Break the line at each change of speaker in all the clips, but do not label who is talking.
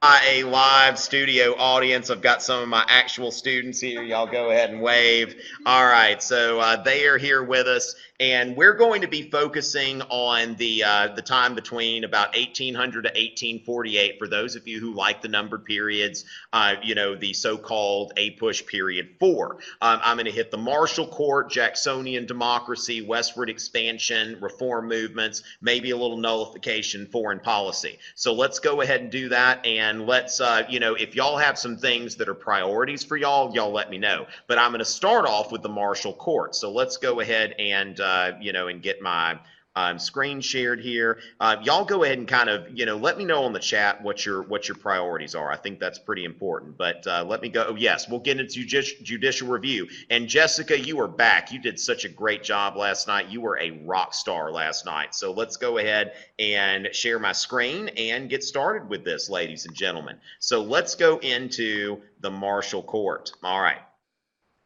A live studio audience. I've got some of my actual students here. Y'all go ahead and wave. All right, so they are here with us, and we're going to be focusing on the time between about 1800 to 1848. For those of you who like the numbered periods, the so-called A-push period 4. I'm going to hit the Marshall Court, Jacksonian democracy, westward expansion, reform movements, maybe a little nullification, foreign policy. So let's go ahead and do that, and let's, if y'all have some things that are priorities for y'all let me know. But I'm going to start off with the Marshall Court. So let's go ahead and, and get my screen shared here. Y'all go ahead and kind of, let me know on the chat what your priorities are. I think that's pretty important. But let me go. Oh, yes, we'll get into judicial review. And Jessica, you are back. You did such a great job last night. You were a rock star last night. So let's go ahead and share my screen and get started with this, ladies and gentlemen. So let's go into the Marshall Court. All right.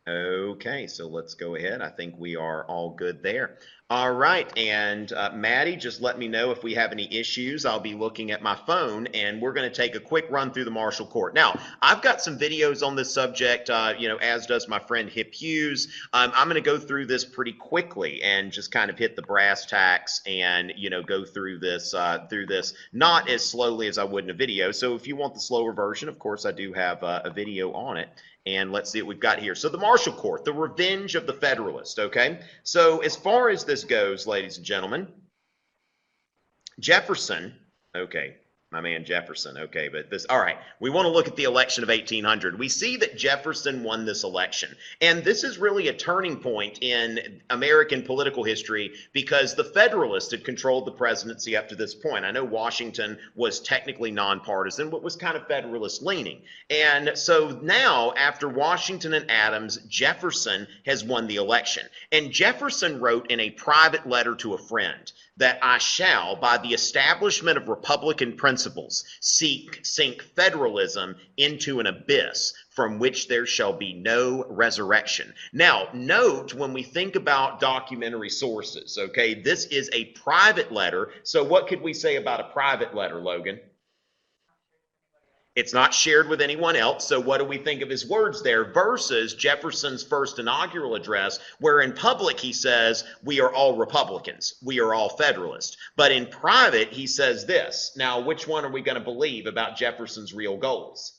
Okay, so let's go ahead. I think we are all good there. All right, and Maddie, just let me know if we have any issues. I'll be looking at my phone, and we're going to take a quick run through the Marshall Court. Now, I've got some videos on this subject, as does my friend Hip Hughes. I'm going to go through this pretty quickly and just kind of hit the brass tacks and, go through this not as slowly as I would in a video. So if you want the slower version, of course, I do have a video on it. And let's see what we've got here. So the Marshall Court, the revenge of the Federalist, okay? So as far as this goes, ladies and gentlemen, Jefferson, okay, my man Jefferson, okay, but this, all right, we want to look at the election of 1800. We see that Jefferson won this election, and this is really a turning point in American political history because the Federalists had controlled the presidency up to this point. I know Washington was technically nonpartisan, but was kind of Federalist leaning. And so now, after Washington and Adams, Jefferson has won the election. And Jefferson wrote in a private letter to a friend that I shall, by the establishment of Republican principles, sink federalism into an abyss from which there shall be no resurrection. Now, note when we think about documentary sources, okay, this is a private letter. So what could we say about a private letter, Logan? It's not shared with anyone else. So what do we think of his words there versus Jefferson's first inaugural address, where in public he says, we are all Republicans, we are all Federalists. But in private, he says this. Now, which one are we going to believe about Jefferson's real goals?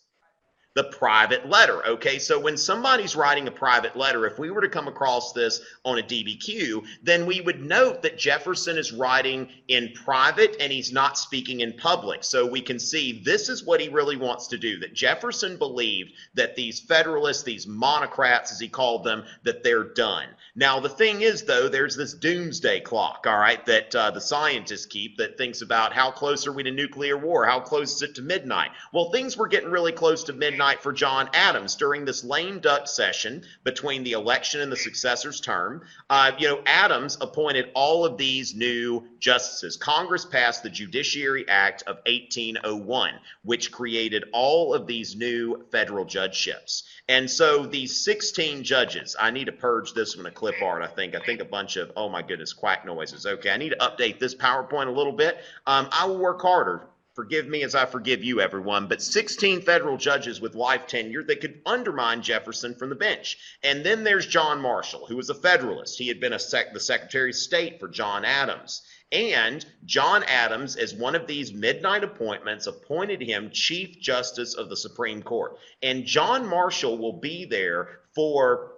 The private letter, okay? So when somebody's writing a private letter, if we were to come across this on a DBQ, then we would note that Jefferson is writing in private and he's not speaking in public. So we can see this is what he really wants to do, that Jefferson believed that these Federalists, these monocrats, as he called them, that they're done. Now, the thing is, though, there's this doomsday clock, all right, that the scientists keep that thinks about how close are we to nuclear war? How close is it to midnight? Well, things were getting really close to midnight for John Adams during this lame duck session between the election and the successor's term. Adams appointed all of these new justices. Congress passed the Judiciary Act of 1801, which created all of these new federal judgeships. And so these 16 judges, I need to purge this from a clip art, I think a bunch of, oh my goodness, quack noises. Okay, I need to update this PowerPoint a little bit. I will work harder. Forgive me as I forgive you, everyone, but 16 federal judges with life tenure that could undermine Jefferson from the bench. And then there's John Marshall, who was a Federalist. He had been the Secretary of State for John Adams. And John Adams, as one of these midnight appointments, appointed him Chief Justice of the Supreme Court. And John Marshall will be there for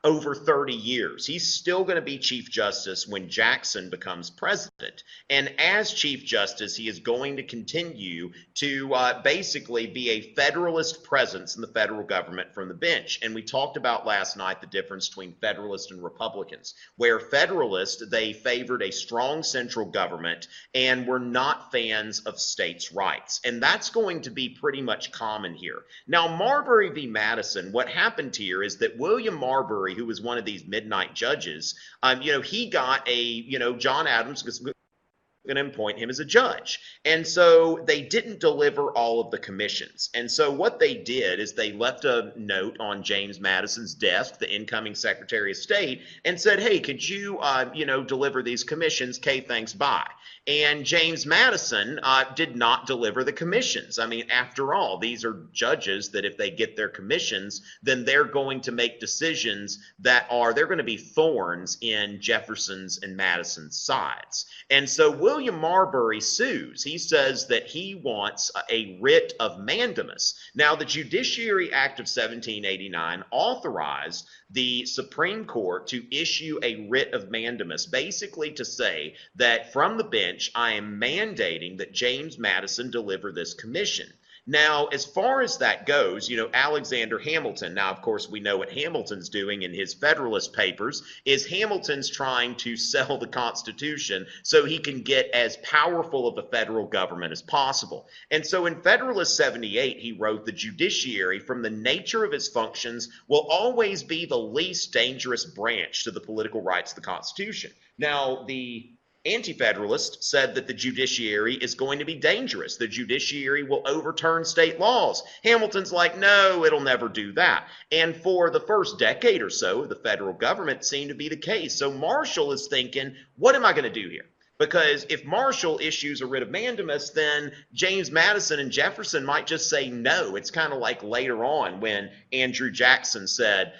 over 30 years. He's still going to be Chief Justice when Jackson becomes president. And as Chief Justice, he is going to continue to basically be a Federalist presence in the federal government from the bench. And we talked about last night the difference between Federalists and Republicans, where Federalists, they favored a strong central government and were not fans of states' rights. And that's going to be pretty much common here. Now, Marbury v. Madison, what happened here is that William Marbury, who was one of these midnight judges, he got John Adams going to appoint him as a judge. And so they didn't deliver all of the commissions. And so what they did is they left a note on James Madison's desk, the incoming Secretary of State, and said, hey, could you, deliver these commissions? Okay, thanks, bye. And James Madison did not deliver the commissions. I mean, after all, these are judges that if they get their commissions, then they're going to make decisions they're going to be thorns in Jefferson's and Madison's sides. And so William Marbury sues. He says that he wants a writ of mandamus. Now, the Judiciary Act of 1789 authorized the Supreme Court to issue a writ of mandamus, basically to say that from the bench, I am mandating that James Madison deliver this commission. Now, as far as that goes, Alexander Hamilton, now, of course, we know what Hamilton's doing in his Federalist Papers, is Hamilton's trying to sell the Constitution so he can get as powerful of a federal government as possible. And so in Federalist 78, he wrote, the judiciary, from the nature of its functions, will always be the least dangerous branch to the political rights of the Constitution. Now, the Anti-Federalist said that the judiciary is going to be dangerous. The judiciary will overturn state laws. Hamilton's like, no, it'll never do that. And for the first decade or so, the federal government seemed to be the case. So Marshall is thinking, what am I going to do here? Because if Marshall issues a writ of mandamus, then James Madison and Jefferson might just say no. It's kind of like later on when Andrew Jackson said,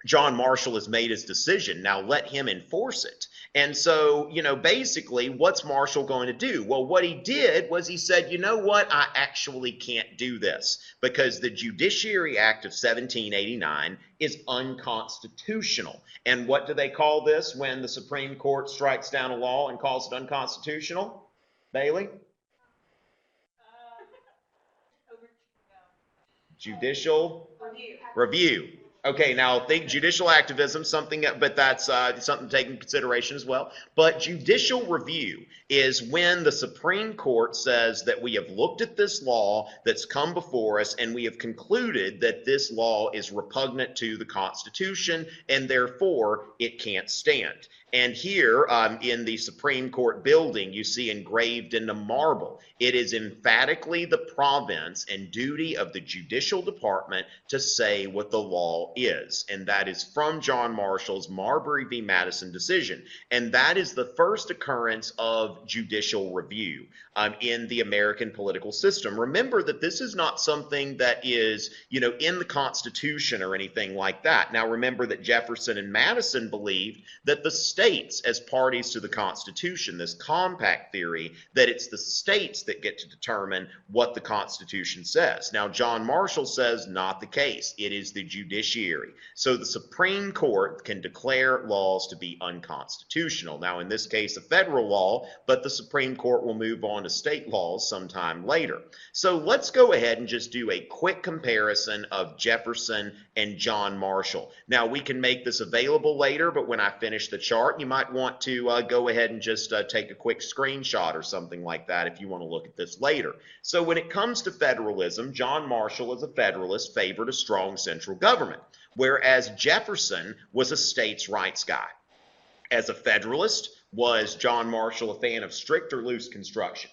John Marshall has made his decision, now let him enforce it. And so, basically, what's Marshall going to do? Well, what he did was he said, you know what, I actually can't do this because the Judiciary Act of 1789 is unconstitutional. And what do they call this when the Supreme Court strikes down a law and calls it unconstitutional? Bailey? Judicial review. Okay, now think judicial activism, but that's something to take into consideration as well. But judicial review is when the Supreme Court says that we have looked at this law that's come before us and we have concluded that this law is repugnant to the Constitution and therefore it can't stand. And here in the Supreme Court building, you see engraved into marble, it is emphatically the province and duty of the judicial department to say what the law is. And that is from John Marshall's Marbury v. Madison decision. And that is the first occurrence of judicial review in the American political system. Remember that this is not something that is, in the Constitution or anything like that. Now remember that Jefferson and Madison believed that the states as parties to the Constitution, this compact theory, that it's the states that get to determine what the Constitution says. Now, John Marshall says not the case. It is the judiciary. So the Supreme Court can declare laws to be unconstitutional. Now, in this case, a federal law, but the Supreme Court will move on to state laws sometime later. So let's go ahead and just do a quick comparison of Jefferson and John Marshall. Now, we can make this available later, but when I finish the chart, you might want to go ahead and just take a quick screenshot or something like that if you want to look at this later. So when it comes to federalism, John Marshall as a Federalist favored a strong central government, whereas Jefferson was a states' rights guy. As a Federalist, was John Marshall a fan of strict or loose construction?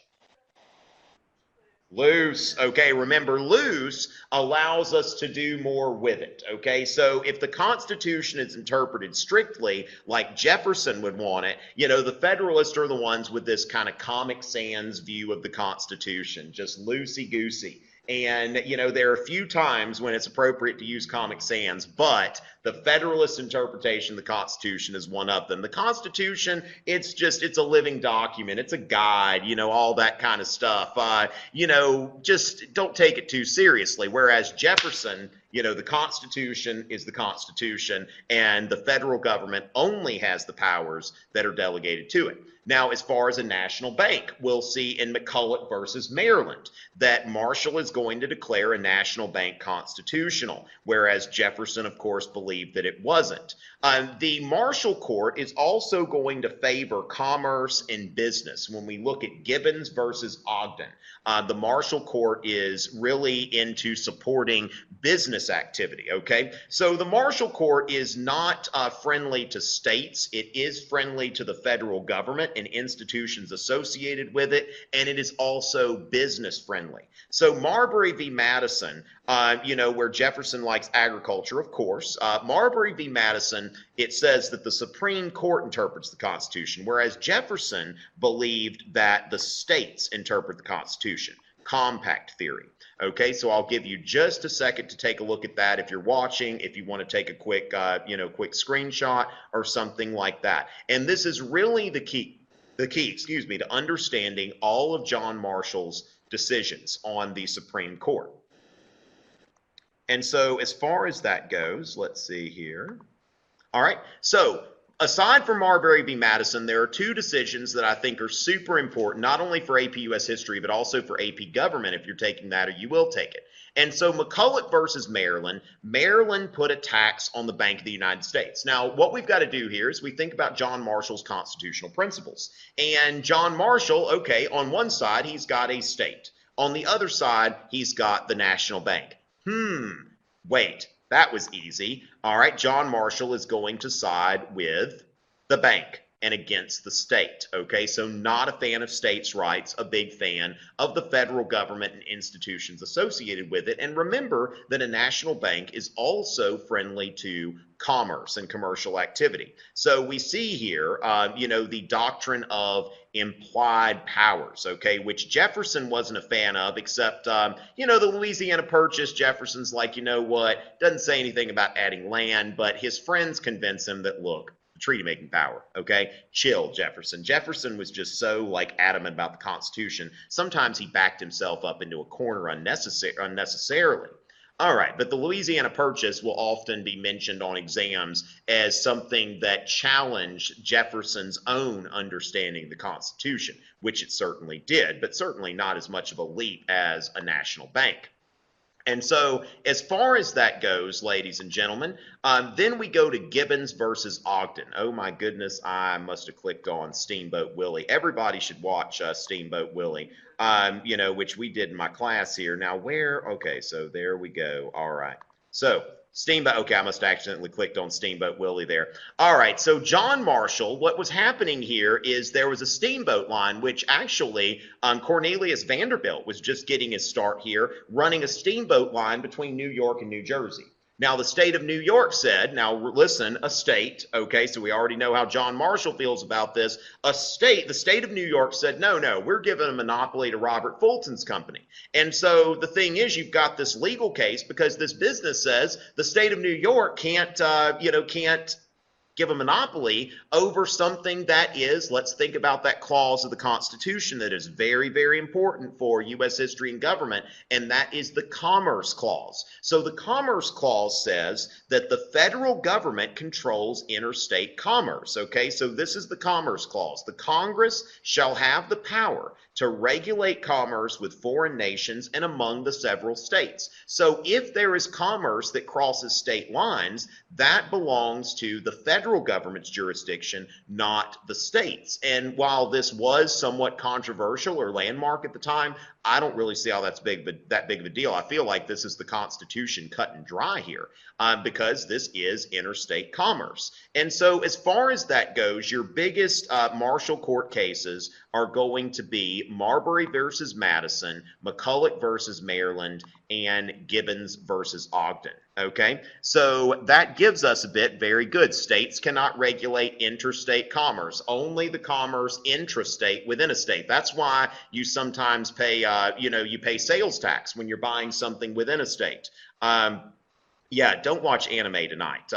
Loose. Okay, remember, loose allows us to do more with it. Okay, so if the Constitution is interpreted strictly like Jefferson would want it, the Federalists are the ones with this kind of Comic Sans view of the Constitution, just loosey-goosey. And, there are a few times when it's appropriate to use Comic Sans, but the Federalist interpretation of the Constitution is one of them. The Constitution, it's a living document. It's a guide, all that kind of stuff. Just don't take it too seriously. Whereas Jefferson, the Constitution is the Constitution, and the federal government only has the powers that are delegated to it. Now, as far as a national bank, we'll see in McCulloch versus Maryland that Marshall is going to declare a national bank constitutional, whereas Jefferson, of course, believed that it wasn't. The Marshall Court is also going to favor commerce and business. When we look at Gibbons versus Ogden, the Marshall Court is really into supporting business business activity, okay? So the Marshall Court is not friendly to states. It is friendly to the federal government and institutions associated with it, and it is also business friendly. So Marbury v. Madison, where Jefferson likes agriculture, of course, Marbury v. Madison, it says that the Supreme Court interprets the Constitution, whereas Jefferson believed that the states interpret the Constitution. Compact theory. Okay, so I'll give you just a second to take a look at that if you're watching, if you want to take a quick, quick screenshot or something like that. And this is really the key, to understanding all of John Marshall's decisions on the Supreme Court. And so as far as that goes, let's see here. All right, so aside from Marbury v. Madison, there are two decisions that I think are super important, not only for AP US History, but also for AP Government, if you're taking that, or you will take it. And so McCulloch versus Maryland, Maryland put a tax on the Bank of the United States. Now, what we've got to do here is we think about John Marshall's constitutional principles. And John Marshall, okay, on one side, he's got a state. On the other side, he's got the national bank. Wait. That was easy. All right, John Marshall is going to side with the bank and against the state. Okay, so not a fan of states' rights, a big fan of the federal government and institutions associated with it. And remember that a national bank is also friendly to commerce and commercial activity. So we see here, the doctrine of implied powers, okay, which Jefferson wasn't a fan of, except, the Louisiana Purchase, Jefferson's like, you know what, doesn't say anything about adding land, but his friends convince him that, look, treaty-making power, okay? Chill, Jefferson. Jefferson was just so, adamant about the Constitution. Sometimes he backed himself up into a corner unnecessarily. All right, but the Louisiana Purchase will often be mentioned on exams as something that challenged Jefferson's own understanding of the Constitution, which it certainly did, but certainly not as much of a leap as a national bank. And so as far as that goes, ladies and gentlemen, then we go to Gibbons versus Ogden. Oh my goodness, I must have clicked on Steamboat Willie. Everybody should watch Steamboat Willie, which we did in my class here. Now okay, so there we go. All right. So Steamboat, okay, I must have accidentally clicked on Steamboat Willie there. All right, so John Marshall, what was happening here is there was a steamboat line, which actually Cornelius Vanderbilt was just getting his start here, running a steamboat line between New York and New Jersey. Now, the state of New York said, now listen, a state, okay, so we already know how John Marshall feels about this. The state of New York said, no, we're giving a monopoly to Robert Fulton's company. And so the thing is, you've got this legal case because this business says the state of New York can't give a monopoly over something that is, let's think about that clause of the Constitution that is very, very important for U.S. history and government, and that is the Commerce Clause. So the Commerce Clause says that the federal government controls interstate commerce, okay? So this is the Commerce Clause. The Congress shall have the power to regulate commerce with foreign nations and among the several states. So if there is commerce that crosses state lines, that belongs to the federal government's jurisdiction, not the states. And while this was somewhat controversial or landmark at the time, I don't really see how that big of a deal. I feel like this is the Constitution cut and dry here because this is interstate commerce. And so as far as that goes, your biggest Marshall Court cases are going to be Marbury versus Madison, McCulloch versus Maryland, and Gibbons versus Ogden. Okay, so that gives us a bit very good. States cannot regulate interstate commerce, only the commerce intrastate within a state. That's why you sometimes pay, you pay sales tax when you're buying something within a state. Yeah, don't watch anime tonight.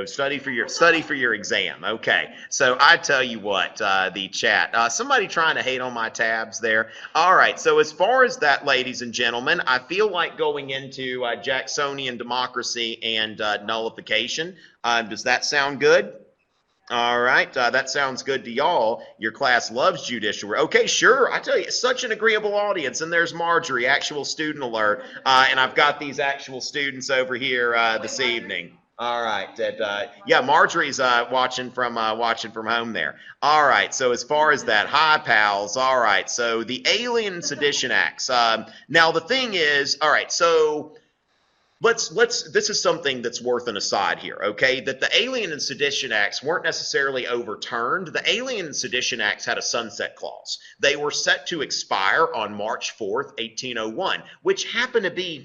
Study for your exam. Okay, so I tell you what, the chat. Somebody trying to hate on my tabs there. All right, so as far as that, ladies and gentlemen, I feel like going into Jacksonian democracy and nullification. Does that sound good? All right, that sounds good to y'all. Your class loves judicial. Okay, sure. I tell you, it's such an agreeable audience. And there's Marjorie, actual student alert. And I've got these actual students over here this evening. All right, yeah, Marjorie's watching from home there. All right, so as far as that, hi pals. All right, so the Alien Sedition Acts. Now the thing is, all right, so This is something that's worth an aside here, okay? That the Alien and Sedition Acts weren't necessarily overturned. The Alien and Sedition Acts had a sunset clause. They were set to expire on March 4th, 1801, which happened to be,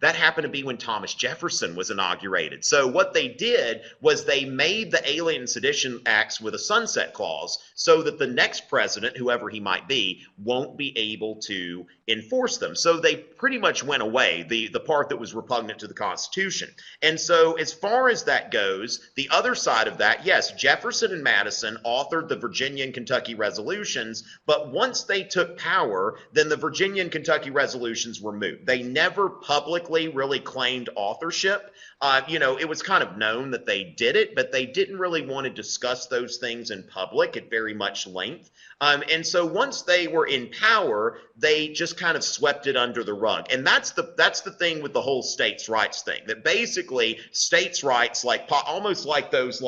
that happened to be when Thomas Jefferson was inaugurated. So what they did was they made the Alien and Sedition Acts with a sunset clause so that the next president, whoever he might be, won't be able to enforce them. So they pretty much went away, the part that was repugnant to the Constitution. And so as far as that goes, the other side of that, yes, Jefferson and Madison authored the Virginia and Kentucky resolutions, but once they took power, then the Virginia and Kentucky resolutions were moot. They never publicly really claimed authorship. It was kind of known that they did it, but they didn't really want to discuss those things in public at very much length. And so once they were in power, they just kind of swept it under the rug. And that's the thing with the whole states' rights thing, that basically states' rights, like almost like those,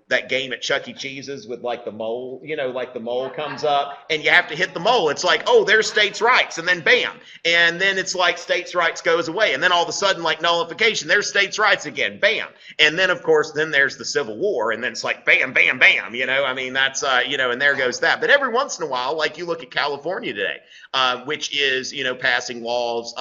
that game at Chuck E. Cheese's with like the mole, like the mole comes up and you have to hit the mole. It's like, oh, there's states' rights, and then bam. And then it's like states' rights goes away. And then all of a sudden, like nullification, there's states' rights again, bam. And then, of course, then there's the Civil War, and then it's like bam, bam, bam, that's, and there goes that. But every once in a while, like you look at California today, which is, passing laws,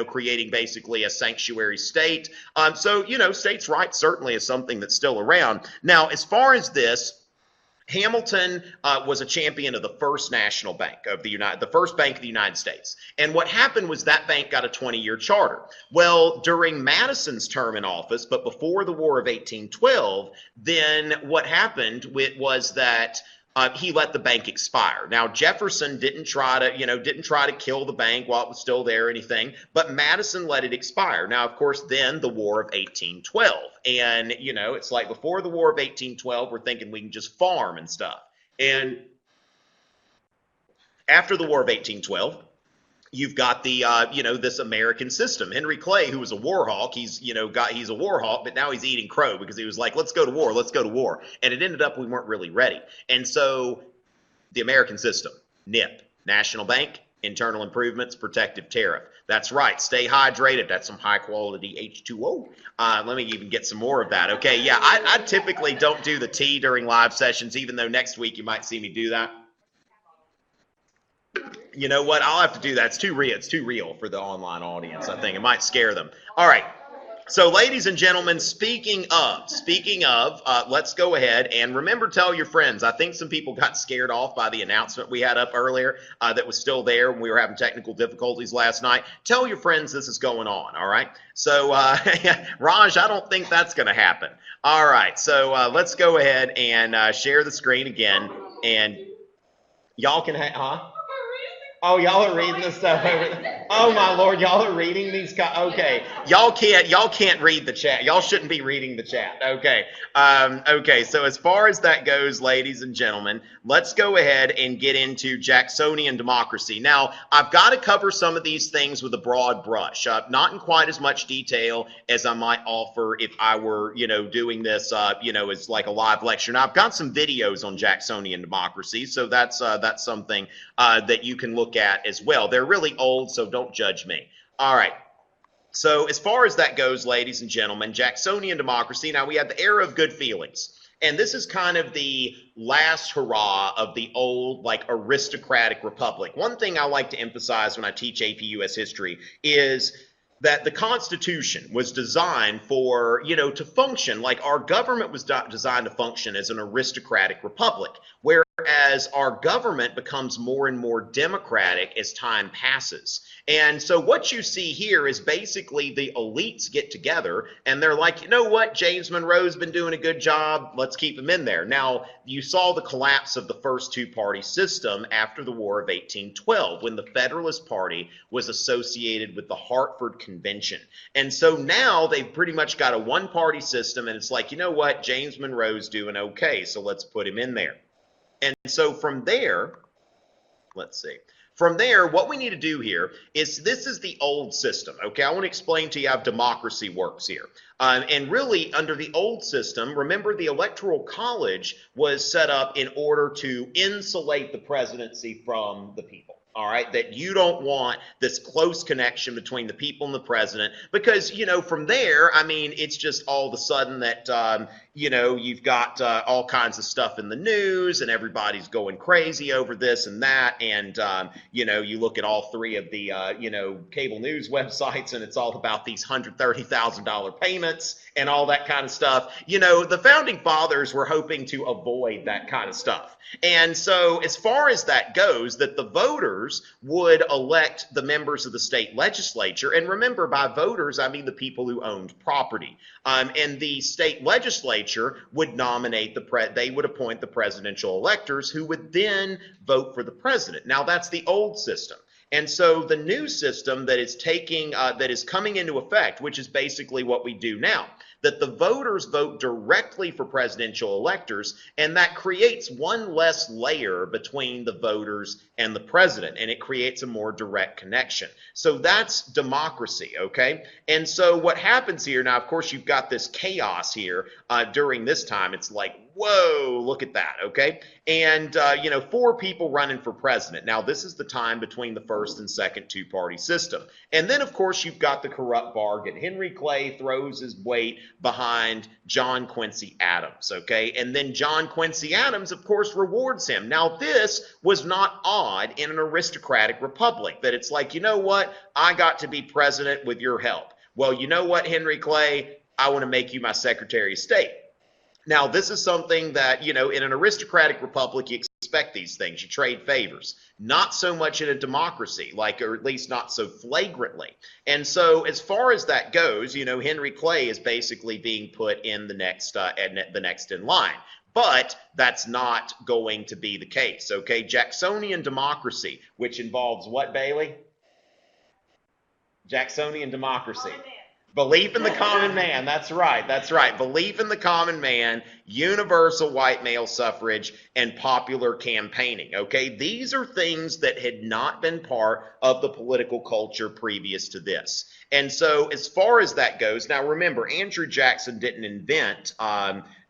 creating basically a sanctuary state. So states' rights certainly is something that's still around. Now, as far as this, Hamilton was a champion of the first national bank of the first bank of the United States. And what happened was that bank got a 20-year charter. Well, during Madison's term in office, but before the War of 1812, then what happened was that he let the bank expire. Now, Jefferson didn't try to kill the bank while it was still there or anything, but Madison let it expire. Now, of course, then the War of 1812. And, it's like before the War of 1812, we're thinking we can just farm and stuff. And after the War of 1812, you've got the, this American system. Henry Clay, who was a war hawk, he's a war hawk, but now he's eating crow because he was like, let's go to war, let's go to war. And it ended up we weren't really ready. And so the American system, NIP, National Bank, Internal Improvements, Protective Tariff. That's right, stay hydrated. That's some high quality H2O. Let me even get some more of that. Okay, yeah, I typically don't do the tea during live sessions, even though next week you might see me do that. You know what? I'll have to do that. It's too real for the online audience, I think. It might scare them. All right. So, ladies and gentlemen, speaking of, let's go ahead and remember, tell your friends. I think some people got scared off by the announcement we had up earlier that was still there when we were having technical difficulties last night. Tell your friends this is going on, all right? So, Raj, I don't think that's going to happen. All right, so let's go ahead and share the screen again, and y'all can, Oh, y'all are reading this stuff over. Oh my Lord, y'all are reading these. Okay, y'all can't read the chat. Y'all shouldn't be reading the chat. Okay, okay. So as far as that goes, ladies and gentlemen, let's go ahead and get into Jacksonian democracy. Now, I've got to cover some of these things with a broad brush, not in quite as much detail as I might offer if I were, doing this, as like a live lecture. Now, I've got some videos on Jacksonian democracy, so that's something that you can look at as well. They're really old, so don't judge me. All right. So as far as that goes, ladies and gentlemen, Jacksonian democracy. Now we have the era of good feelings. And this is kind of the last hurrah of the old, like, aristocratic republic. One thing I like to emphasize when I teach AP US history is that the Constitution was designed for, to function, like our government was designed to function as an aristocratic republic, whereas our government becomes more and more democratic as time passes. And so what you see here is basically the elites get together and they're like, you know what, James Monroe's been doing a good job, let's keep him in there. Now, you saw the collapse of the first two-party system after the War of 1812, when the Federalist Party was associated with the Hartford Convention. And so now they've pretty much got a one-party system, and it's like, you know what, James Monroe's doing okay, so let's put him in there. And so from there, let's see. From there, what we need to do here is, this is the old system, okay? I want to explain to you how democracy works here. And really, under the old system, remember the Electoral College was set up in order to insulate the presidency from the people. All right, that you don't want this close connection between the people and the president, because, from there, I mean, it's just all of a sudden that, you've got all kinds of stuff in the news and everybody's going crazy over this and that. And, you look at all three of the, cable news websites, and it's all about these $130,000 payments and all that kind of stuff. The founding fathers were hoping to avoid that kind of stuff. And so, as far as that goes, that the voters would elect the members of the state legislature. And remember, by voters, I mean the people who owned property. And the state legislature would nominate they would appoint the presidential electors, who would then vote for the president. Now, that's the old system. And so the new system that is coming into effect, which is basically what we do now, that the voters vote directly for presidential electors, and that creates one less layer between the voters and the president, and it creates a more direct connection. So that's democracy, okay? And so what happens here, now, of course, you've got this chaos here during this time. It's like, whoa, look at that, okay? And, 4 people running for president. Now, this is the time between the first and second two-party system. And then, of course, you've got the corrupt bargain. Henry Clay throws his weight behind John Quincy Adams, okay? And then John Quincy Adams, of course, rewards him. Now, this was not odd in an aristocratic republic, that it's like, you know what? I got to be president with your help. Well, you know what, Henry Clay? I want to make you my Secretary of State. Now, this is something that, in an aristocratic republic, you expect these things. You trade favors. Not so much in a democracy, or at least not so flagrantly. And so, as far as that goes, Henry Clay is basically being put in the next in line. But that's not going to be the case, okay? Jacksonian democracy, which involves what, Bailey? Jacksonian democracy. Belief in the common man. That's right. That's right. Belief in the common man, universal white male suffrage, and popular campaigning. Okay, these are things that had not been part of the political culture previous to this. And so, as far as that goes, now remember, Andrew Jackson didn't invent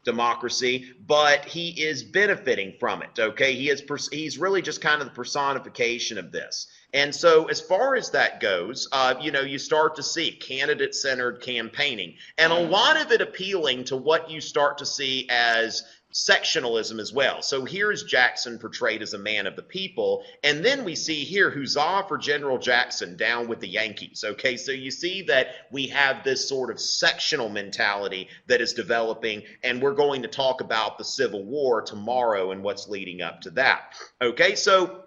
democracy, but he is benefiting from it. Okay, he's really just kind of the personification of this. And so, as far as that goes, you start to see candidate-centered campaigning, and a lot of it appealing to what you start to see as sectionalism as well. So here's Jackson portrayed as a man of the people, and then we see here, huzzah for General Jackson, down with the Yankees. Okay, so you see that we have this sort of sectional mentality that is developing, and we're going to talk about the Civil War tomorrow and what's leading up to that. Okay, so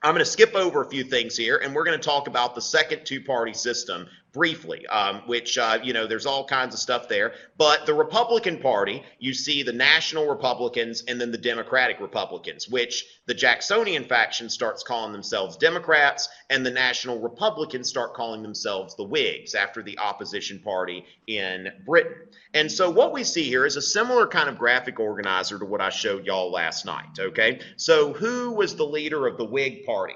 I'm going to skip over a few things here, and we're going to talk about the second two-party system briefly, which, there's all kinds of stuff there. But the Republican Party, you see the National Republicans and then the Democratic Republicans, which the Jacksonian faction starts calling themselves Democrats, and the National Republicans start calling themselves the Whigs after the opposition party in Britain. And so what we see here is a similar kind of graphic organizer to what I showed y'all last night, okay? So who was the leader of the Whig Party?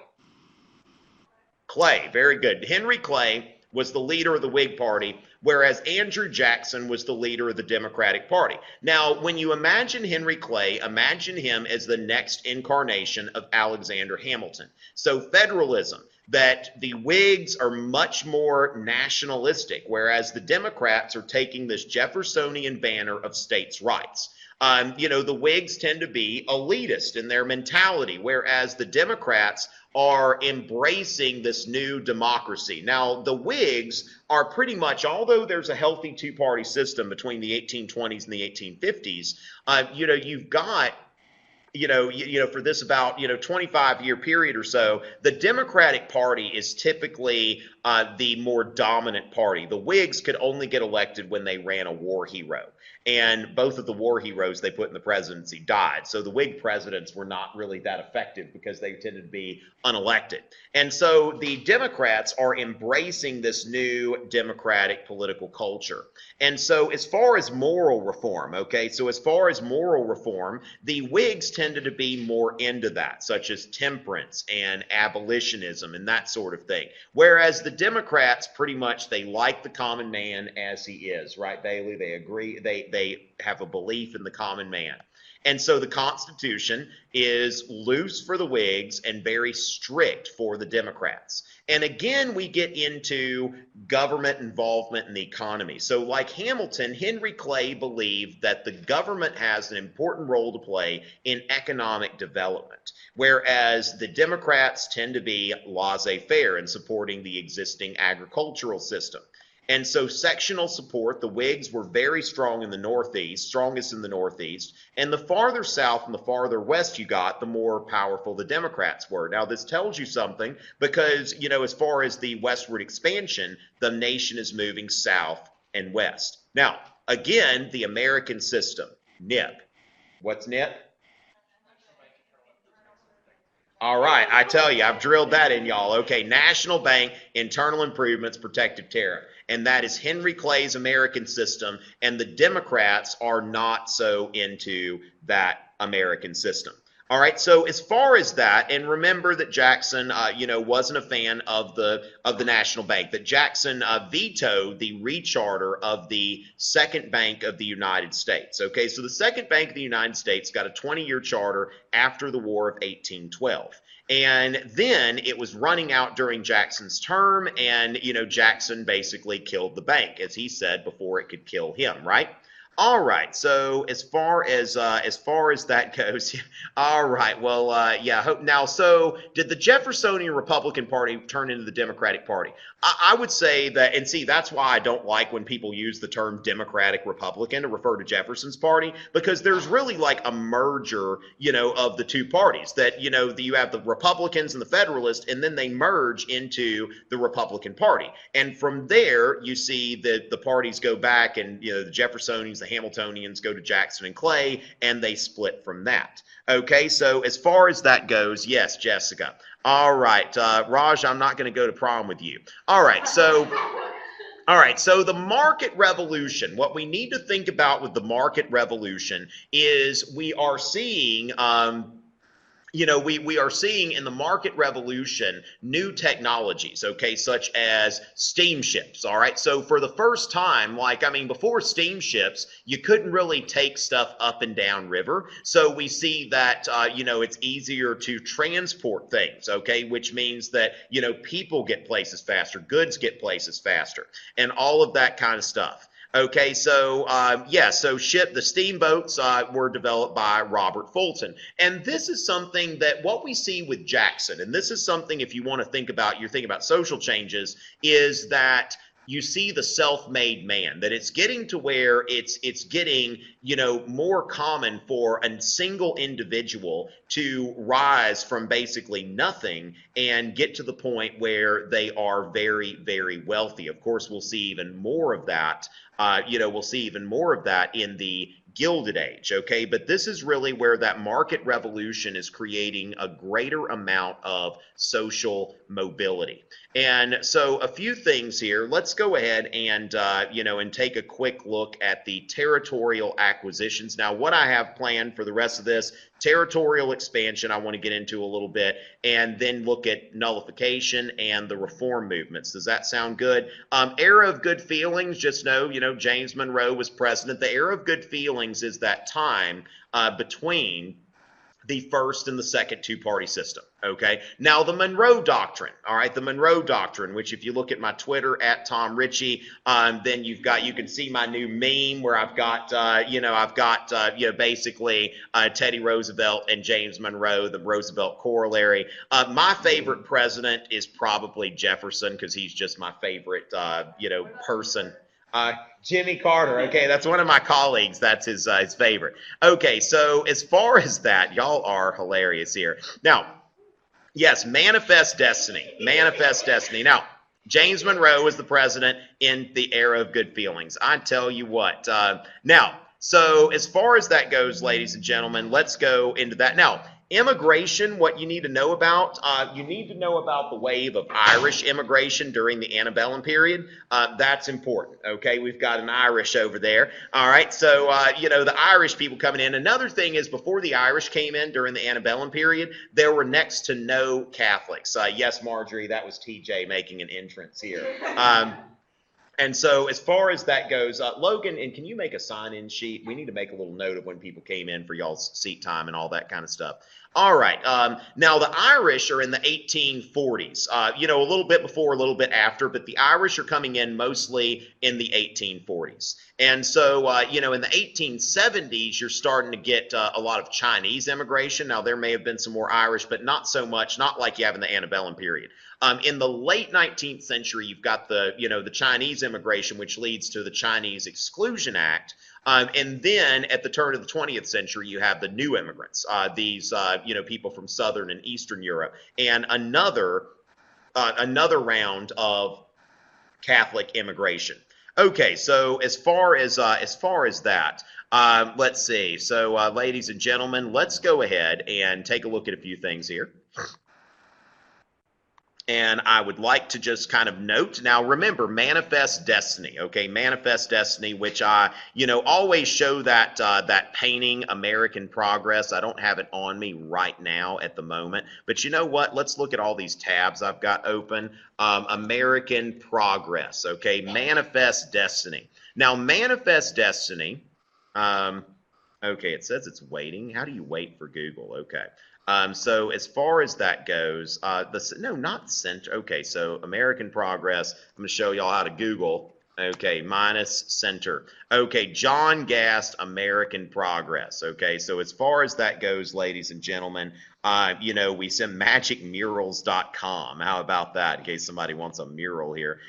Clay, very good. Henry Clay was the leader of the Whig Party, whereas Andrew Jackson was the leader of the Democratic Party. Now, when you imagine Henry Clay, imagine him as the next incarnation of Alexander Hamilton. So federalism, that the Whigs are much more nationalistic, whereas the Democrats are taking this Jeffersonian banner of states' rights. The Whigs tend to be elitist in their mentality, whereas the Democrats are embracing this new democracy. Now, the Whigs are pretty much, although there's a healthy two-party system between the 1820s and the 1850s, you've got for this about 25-year period or so, the Democratic Party is typically the more dominant party. The Whigs could only get elected when they ran a war hero. And both of the war heroes they put in the presidency died. So the Whig presidents were not really that effective because they tended to be unelected. And so the Democrats are embracing this new democratic political culture. And so as far as moral reform, the Whigs tended to be more into that, such as temperance and abolitionism and that sort of thing. Whereas the Democrats, pretty much, they like the common man as he is, right, Bailey? They agree, they have a belief in the common man. And so the Constitution is loose for the Whigs and very strict for the Democrats. And again, we get into government involvement in the economy. So like Hamilton, Henry Clay believed that the government has an important role to play in economic development, whereas the Democrats tend to be laissez-faire in supporting the existing agricultural system. And so sectional support, the Whigs were very strong in the Northeast, strongest in the Northeast, and the farther south and the farther west you got, the more powerful the Democrats were. Now, this tells you something because, you know, as far as the westward expansion, the nation is moving south and west. Now, again, the American system, NIP. What's NIP? All right, I tell you, I've drilled that in y'all. Okay, National Bank, Internal Improvements, Protective Tariff. And that is Henry Clay's American system, and the Democrats are not so into that American system. All right, so as far as that, and remember that Jackson, you know, wasn't a fan of the National Bank, that Jackson vetoed the recharter of the Second Bank of the United States. Okay, so the Second Bank of the United States got a 20-year charter after the War of 1812. And then it was running out during Jackson's term, and, you know, Jackson basically killed the bank, as he said, before it could kill him, right? All right, so as far as that goes, all right, well, yeah. Now, so did the Jeffersonian Republican Party turn into the Democratic Party? I would say that, and see, that's why I don't like when people use the term Democratic Republican to refer to Jefferson's party, because there's really like a merger, you know, of the two parties. That, you know, you have the Republicans and the Federalists, and then they merge into the Republican Party, and from there you see that the parties go back, and, you know, the Jeffersonians, the Hamiltonians go to Jackson and Clay, and they split from that. Okay, so as far as that goes, yes, Jessica. All right, Raj, I'm not going to go to prom with you. All right, so the market revolution, what we need to think about with the market revolution is we are seeing you know, we are seeing in the market revolution new technologies, okay, such as steamships, all right? So for the first time, like, I mean, before steamships, you couldn't really take stuff up and down river. So we see that, you know, it's easier to transport things, okay, which means that, you know, people get places faster, goods get places faster, and all of that kind of stuff. Okay, so yeah, so the steamboats were developed by Robert Fulton. And this is something that what we see with Jackson, and this is something if you want to think about, you're thinking about social changes, is that you see the self-made man, that it's getting to where it's getting, you know, more common for a single individual to rise from basically nothing and get to the point where they are very, very wealthy. Of course, we'll see even more of that. You know, we'll see even more of that in the Gilded Age, okay? But this is really where that market revolution is creating a greater amount of social mobility. And so a few things here. Let's go ahead and, you know, and take a quick look at the territorial acquisitions. Now, what I have planned for the rest of this, territorial expansion, I want to get into a little bit, and then look at nullification and the reform movements. Does that sound good? Era of good feelings, just know, you know, James Monroe was president. The era of good feelings is that time between the first and the second two-party system, okay? Now, the Monroe Doctrine, all right, the Monroe Doctrine, which if you look at my Twitter, at Tom Richey, then you can see my new meme where I've got, you know, basically Teddy Roosevelt and James Monroe, the Roosevelt corollary. My favorite president is probably Jefferson because he's just my favorite, you know, person. Jimmy Carter, okay, that's one of my colleagues. That's his favorite. Okay, so as far as that, y'all are hilarious here. Now, yes, manifest destiny, manifest destiny. Now, James Monroe was the president in the era of good feelings. I tell you what. Now, so as far as that goes, ladies and gentlemen, let's go into that. Now, immigration, what you need to know about, you need to know about the wave of Irish immigration during the antebellum period. That's important, okay? We've got an Irish over there, all right? So, you know, the Irish people coming in. Another thing is before the Irish came in during the antebellum period, there were next to no Catholics. Yes, Marjorie, that was TJ making an entrance here. And so as far as that goes, Logan, and can you make a sign-in sheet? We need to make a little note of when people came in for y'all's seat time and all that kind of stuff. All right. Now the Irish are in the 1840s. You know, a little bit before, a little bit after, but the Irish are coming in mostly in the 1840s. And so, you know, in the 1870s, you're starting to get a lot of Chinese immigration. Now, there may have been some more Irish, but not so much, not like you have in the Antebellum period. In the late 19th century, you've got the, you know, the Chinese immigration, which leads to the Chinese Exclusion Act. And then at the turn of the 20th century, you have the new immigrants, these, you know, people from Southern and Eastern Europe, and another round of Catholic immigration. Okay, so as far as that, let's see. So, ladies and gentlemen, let's go ahead and take a look at a few things here. And I would like to just kind of note, now remember, manifest destiny, okay? Manifest destiny, which I, you know, always show that, that painting, American Progress. I don't have it on me right now at the moment. But you know what? Let's look at all these tabs I've got open. American Progress, okay? Manifest destiny. Now, manifest destiny, okay, it says it's waiting. How do you wait for Google? Okay. So as far as that goes, no, not center. Okay, so American Progress. I'm going to show y'all how to Google. Okay, minus center. Okay, John Gast, American Progress. Okay, so as far as that goes, ladies and gentlemen, you know, we send magicmurals.com. How about that, in case somebody wants a mural here?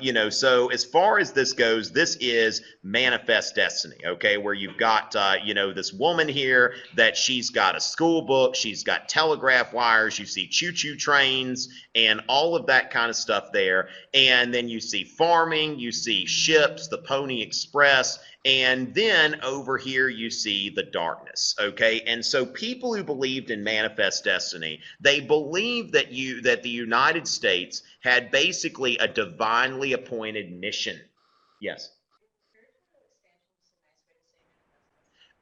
You know, so as far as this goes, this is manifest destiny, okay, where you've got, you know, this woman here that she's got a school book, she's got telegraph wires, you see choo-choo trains and all of that kind of stuff there. And then you see farming, you see ships, the Pony Express, and then over here you see the darkness, okay? And so people who believed in manifest destiny, they believed that the United States had basically a divinely appointed mission. Yes.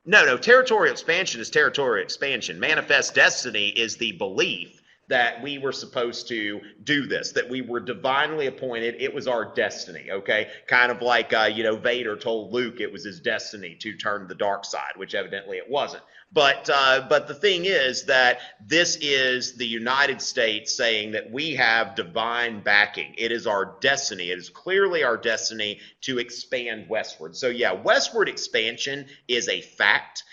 No, territorial expansion is territorial expansion. Manifest destiny is the belief that we were supposed to do this, that we were divinely appointed. It was our destiny, okay? Kind of like, you know, Vader told Luke it was his destiny to turn the dark side, which evidently it wasn't. But the thing is that this is the United States saying that we have divine backing. It is our destiny. It is clearly our destiny to expand westward. So yeah, westward expansion is a fact.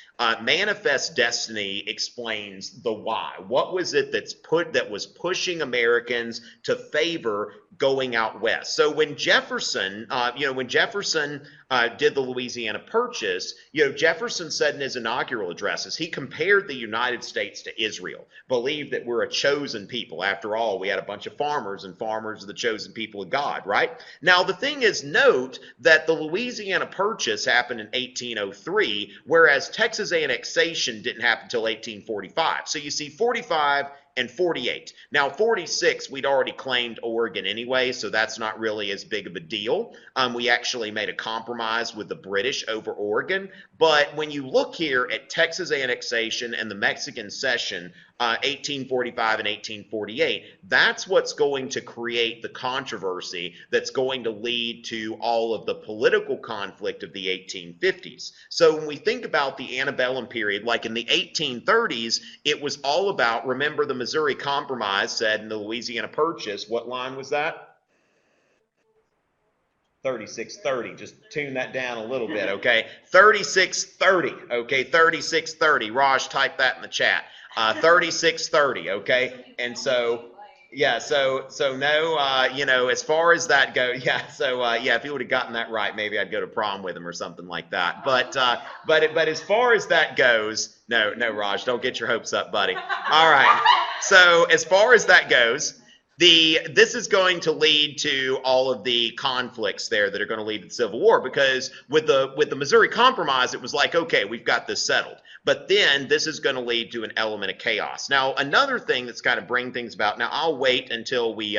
Manifest destiny explains the why. What was it that was pushing Americans to favor going out west? So when Jefferson, you know, when Jefferson did the Louisiana Purchase, you know, Jefferson said in his inaugural addresses, he compared the United States to Israel, believed that we're a chosen people. After all, we had a bunch of farmers, and farmers are the chosen people of God, right? Now, the thing is, note that the Louisiana Purchase happened in 1803, whereas Texas annexation didn't happen until 1845. So you see 45 and 48. Now, 46, we'd already claimed Oregon anyway, so that's not really as big of a deal. We actually made a compromise with the British over Oregon. But when you look here at Texas annexation and the Mexican cession, 1845 and 1848, that's what's going to create the controversy that's going to lead to all of the political conflict of the 1850s. So when we think about the antebellum period, like in the 1830s, it was all about, remember the Missouri Compromise said in the Louisiana Purchase, what line was that? 3630. Just tune that down a little bit, okay? 3630, okay? 3630. Raj, type that in the chat. 3630, okay? And so, yeah, so no, you know, as far as that goes, yeah, so, yeah, if he would have gotten that right, maybe I'd go to prom with him or something like that. But as far as that goes, no, Raj, don't get your hopes up, buddy. All right. So as far as that goes, this is going to lead to all of the conflicts there that are going to lead to the Civil War, because with the Missouri Compromise, it was like, okay, we've got this settled. But then this is going to lead to an element of chaos. Now, another thing that's kind of bring things about, now I'll wait until we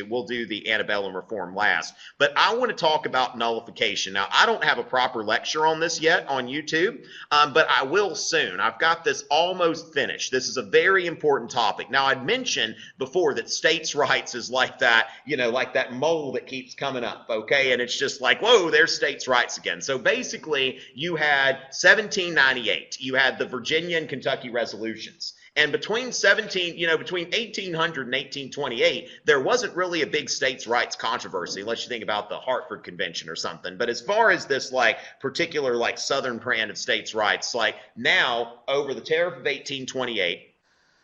we'll do the Antebellum reform last, but I want to talk about nullification. Now, I don't have a proper lecture on this yet on YouTube, but I will soon. I've got this almost finished. This is a very important topic. Now, I'd mentioned before that states' rights is like that, like that mole that keeps coming up, okay? And it's just like, whoa, there's states' rights again. So basically, you had 1798. You had the Virginia and Kentucky resolutions. And between 1800 and 1828, there wasn't really a big states' rights controversy, unless you think about the Hartford Convention or something. But as far as this particular Southern brand of states' rights, now over the Tariff of 1828,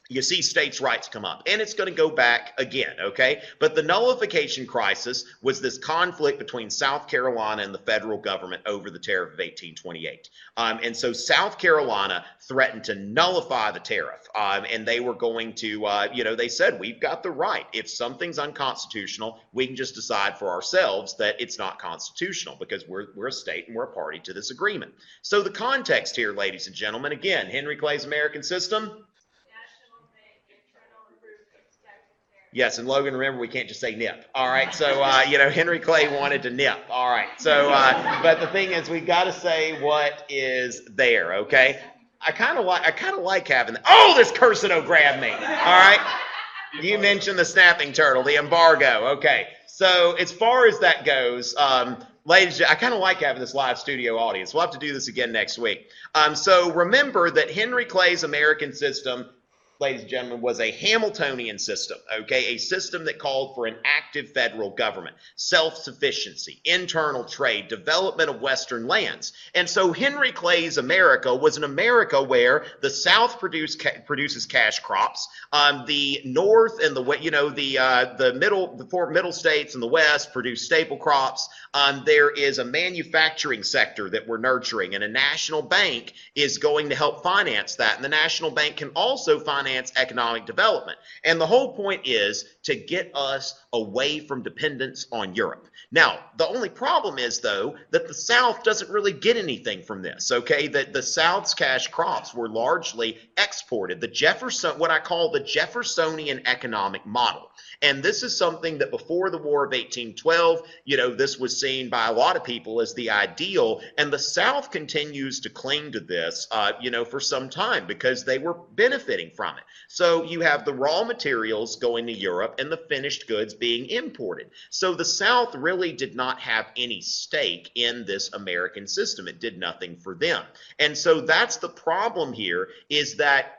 you see states' rights come up, and it's going to go back again, okay? But the nullification crisis was this conflict between South Carolina and the federal government over the Tariff of 1828. And so South Carolina threatened to nullify the tariff, and they were going to, they said, we've got the right. If something's unconstitutional, we can just decide for ourselves that it's not constitutional because we're a state and we're a party to this agreement. So the context here, ladies and gentlemen, again, Henry Clay's American system. Yes, and Logan, remember, we can't just say nip. All right, so, Henry Clay wanted to nip. All right, so, but the thing is, we've got to say what is there, okay? I kind of like having that. Oh, this cursor grabbed me. All right, you mentioned the snapping turtle, the embargo. Okay, so as far as that goes, ladies, I kind of like having this live studio audience. We'll have to do this again next week. So remember that Henry Clay's American system, ladies and gentlemen, was a Hamiltonian system, okay? A system that called for an active federal government, self-sufficiency, internal trade, development of Western lands. And so Henry Clay's America was an America where the South produces cash crops, the North and the four middle states and the West produce staple crops. There is a manufacturing sector that we're nurturing, and a national bank is going to help finance that. And the national bank can also finance economic development. And the whole point is to get us away from dependence on Europe. Now, the only problem is, though, that the South doesn't really get anything from this, okay? That the South's cash crops were largely exported. What I call the Jeffersonian economic model. And this is something that before the War of 1812, this was seen by a lot of people as the ideal. And the South continues to cling to this, for some time because they were benefiting from it. So you have the raw materials going to Europe and the finished goods being imported. So the South really did not have any stake in this American system. It did nothing for them. And so that's the problem here, is that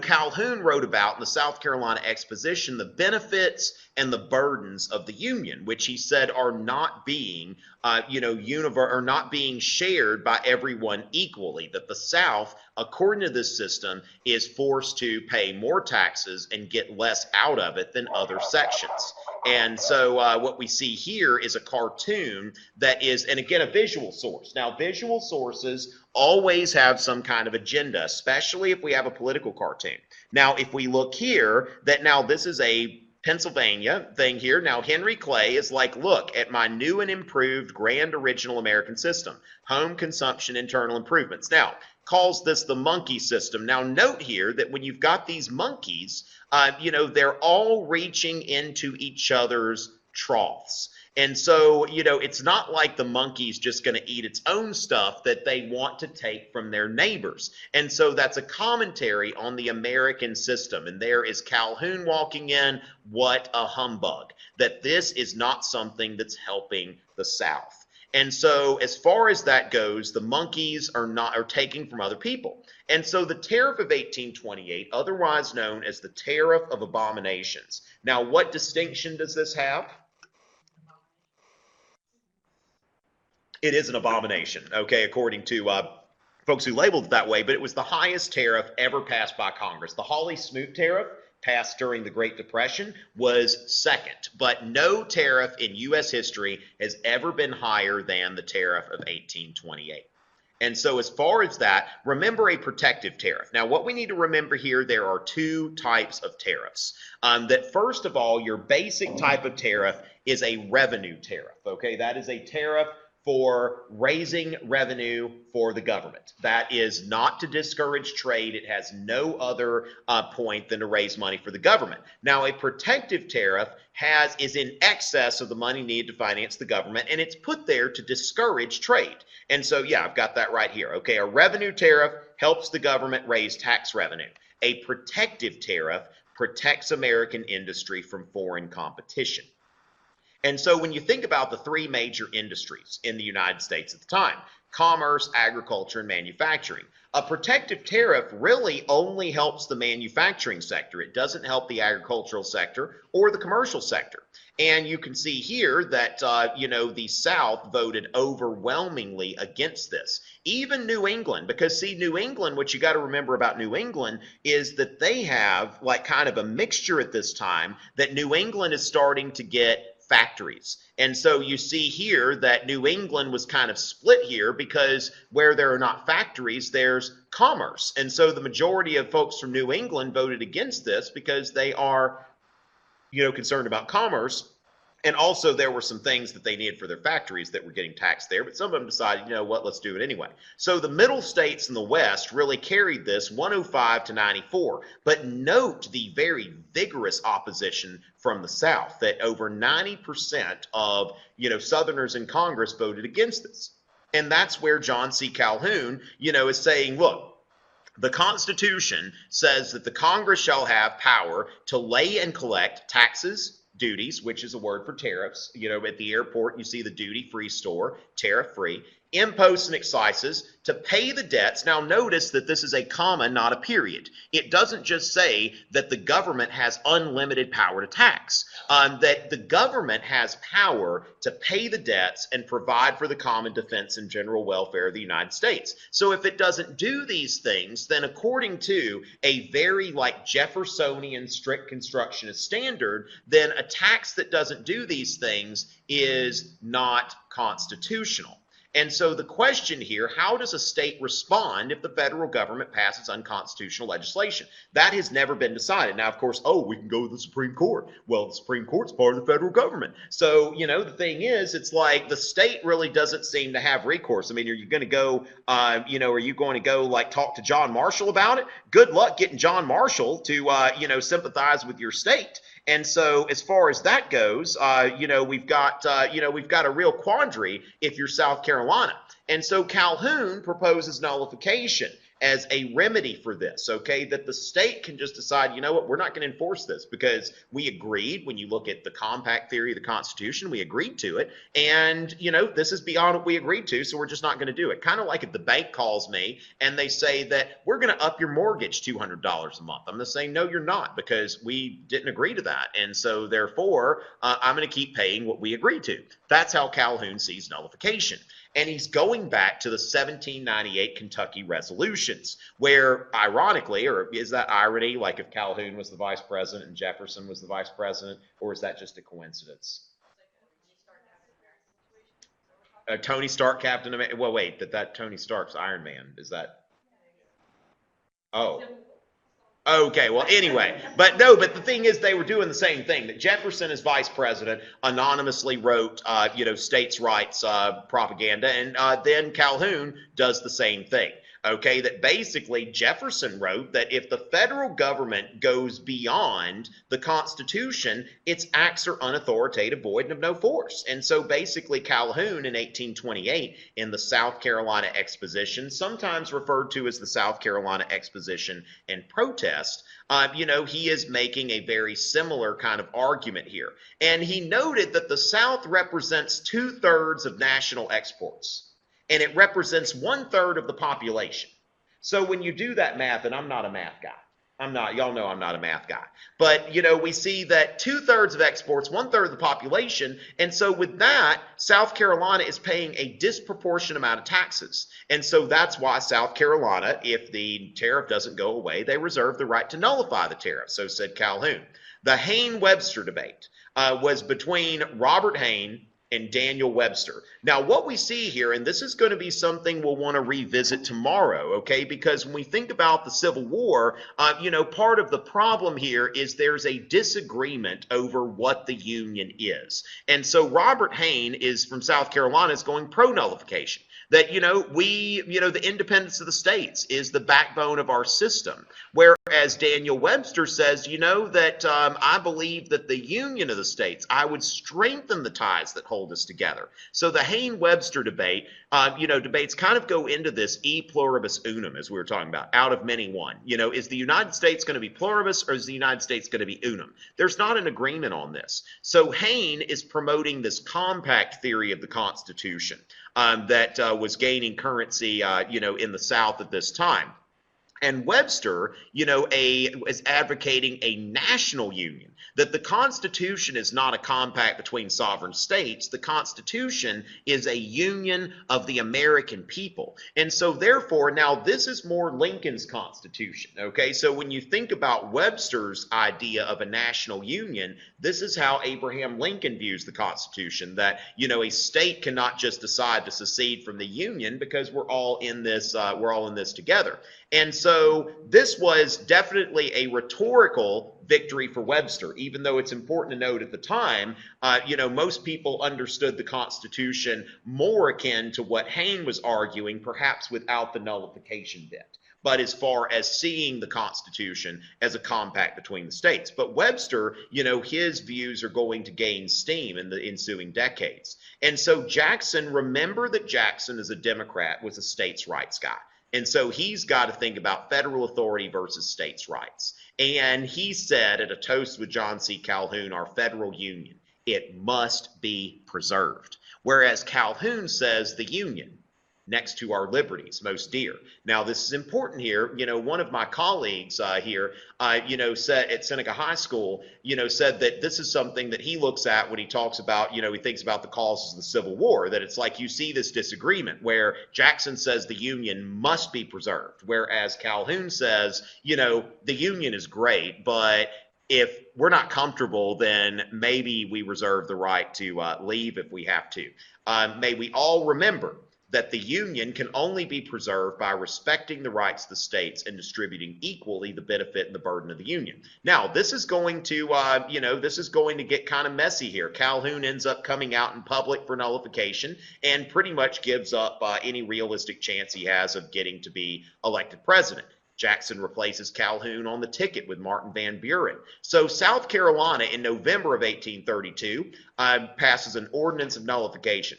Calhoun wrote about in the South Carolina Exposition the benefits and the burdens of the Union, which he said are not being, not being shared by everyone equally. That the South, according to this system, is forced to pay more taxes and get less out of it than other sections. And so what we see here is a cartoon that is, and again, a visual source. Now, visual sources always have some kind of agenda, especially if we have a political cartoon. Now, if we look here, this is a Pennsylvania thing here. Now, Henry Clay is like, look at my new and improved grand original American system, home consumption, internal improvements. Now, calls this the monkey system. Now, note here that when you've got these monkeys, they're all reaching into each other's troughs. And so, it's not like the monkey's just going to eat its own stuff that they want to take from their neighbors. And so that's a commentary on the American system. And there is Calhoun walking in, what a humbug, that this is not something that's helping the South. And so as far as that goes, the monkeys are taking from other people. And so the Tariff of 1828, otherwise known as the Tariff of Abominations. Now, what distinction does this have? It is an abomination, okay, according to folks who labeled it that way, but it was the highest tariff ever passed by Congress. The Hawley-Smoot tariff, passed during the Great Depression, was second, but no tariff in U.S. history has ever been higher than the tariff of 1828. And so as far as that, remember a protective tariff. Now, what we need to remember here, there are two types of tariffs. That first of all, your basic type of tariff is a revenue tariff, okay? That is a tariff for raising revenue for the government. That is not to discourage trade. It has no other point than to raise money for the government. Now, a protective tariff is in excess of the money needed to finance the government, and it's put there to discourage trade. And so, yeah, I've got that right here. Okay, a revenue tariff helps the government raise tax revenue. A protective tariff protects American industry from foreign competition. And so when you think about the three major industries in the United States at the time, commerce, agriculture, and manufacturing, a protective tariff really only helps the manufacturing sector. It doesn't help the agricultural sector or the commercial sector. And you can see here that, the South voted overwhelmingly against this. Even New England, because see, New England, what you got to remember about New England is that they have like kind of a mixture at this time, that New England is starting to get factories. And so you see here that New England was kind of split here because where there are not factories, there's commerce. And so the majority of folks from New England voted against this because they are, concerned about commerce. And also there were some things that they needed for their factories that were getting taxed there, but some of them decided, you know what, let's do it anyway. So the middle states in the West really carried this 105 to 94. But note the very vigorous opposition from the South, that over 90% of, Southerners in Congress voted against this. And that's where John C. Calhoun, is saying, look, the Constitution says that the Congress shall have power to lay and collect taxes, duties, which is a word for tariffs. At the airport, you see the duty-free store, tariff-free, imposts and excises, to pay the debts. Now, notice that this is a comma, not a period. It doesn't just say that the government has unlimited power to tax, that the government has power to pay the debts and provide for the common defense and general welfare of the United States. So if it doesn't do these things, then according to a very Jeffersonian strict constructionist standard, then a tax that doesn't do these things is not constitutional. And so the question here, how does a state respond if the federal government passes unconstitutional legislation? That has never been decided. Now, of course, we can go to the Supreme Court. Well, the Supreme Court's part of the federal government. So, the thing is, it's like the state really doesn't seem to have recourse. I mean, are you going to go, are you going to go talk to John Marshall about it? Good luck getting John Marshall to, sympathize with your state. And so as far as that goes, we've got a real quandary if you're South Carolina. And so Calhoun proposes nullification as a remedy for this, okay, that the state can just decide, you know what, we're not going to enforce this because we agreed. When you look at the compact theory of the Constitution, we agreed to it. And, this is beyond what we agreed to, so we're just not going to do it. Kind of like if the bank calls me and they say that we're going to up your mortgage $200 a month. I'm going to say, no, you're not, because we didn't agree to that. And so therefore, I'm going to keep paying what we agreed to. That's how Calhoun sees nullification. And he's going back to the 1798 Kentucky resolutions, where ironically, or is that irony, like if Calhoun was the vice president and Jefferson was the vice president, or is that just a coincidence? Tony Stark, Captain America. Well, wait, that Tony Stark's Iron Man. Is that? Oh. Okay, well, anyway, but the thing is, they were doing the same thing. That Jefferson, as vice president, anonymously wrote, states' rights propaganda, and then Calhoun does the same thing. Okay, that basically Jefferson wrote that if the federal government goes beyond the Constitution, its acts are unauthoritative, void, and of no force. And so basically Calhoun in 1828 in the South Carolina Exposition, sometimes referred to as the South Carolina Exposition and Protest, he is making a very similar kind of argument here. And he noted that the South represents 2/3 of national exports. And it represents 1/3 of the population. So when you do that math, and I'm not a math guy. Y'all know I'm not a math guy. But, we see that 2/3 of exports, 1/3 of the population. And so with that, South Carolina is paying a disproportionate amount of taxes. And so that's why South Carolina, if the tariff doesn't go away, they reserve the right to nullify the tariff. So said Calhoun. The Hayne-Webster debate was between Robert Hayne and Daniel Webster. Now, what we see here, and this is going to be something we'll want to revisit tomorrow, okay? Because when we think about the Civil War, you know, part of the problem here is there's a disagreement over what the Union is. And so Robert Hayne is from South Carolina is going pro-nullification. That, you know, the independence of the states is the backbone of our system. Whereas Daniel Webster says, you know, that I believe that the union of the states, I would strengthen the ties that hold us together. So the Hayne-Webster debate, debates kind of go into this e pluribus unum, as we were talking about, out of many one. You know, is the United States going to be pluribus or is the United States going to be unum? There's not an agreement on this. So Hayne is promoting this compact theory of the Constitution that was gaining currency, in the South at this time. And Webster, is advocating a national union, that the Constitution is not a compact between sovereign states. The Constitution is a union of the American people. And so therefore, now this is more Lincoln's Constitution, okay? So when you think about Webster's idea of a national union, this is how Abraham Lincoln views the Constitution, that, a state cannot just decide to secede from the Union because we're all in this together. And so this was definitely a rhetorical victory for Webster, even though it's important to note at the time, most people understood the Constitution more akin to what Hayne was arguing, perhaps without the nullification bit. But as far as seeing the Constitution as a compact between the states. But Webster, his views are going to gain steam in the ensuing decades. And so Jackson, remember that Jackson, as a Democrat, was a states' rights guy. And so he's got to think about federal authority versus states' rights. And he said at a toast with John C. Calhoun, our federal union, it must be preserved. Whereas Calhoun says the union, next to our liberties, most dear. Now, this is important here. One of my colleagues here, said at Seneca High School, said that this is something that he looks at when he talks about, he thinks about the causes of the Civil War, that it's like you see this disagreement where Jackson says the Union must be preserved, whereas Calhoun says, the Union is great, but if we're not comfortable, then maybe we reserve the right to leave if we have to. May we all remember that the Union can only be preserved by respecting the rights of the states and distributing equally the benefit and the burden of the Union. Now, this is going to, get kind of messy here. Calhoun ends up coming out in public for nullification and pretty much gives up any realistic chance he has of getting to be elected president. Jackson replaces Calhoun on the ticket with Martin Van Buren. So South Carolina in November of 1832 passes an ordinance of nullification.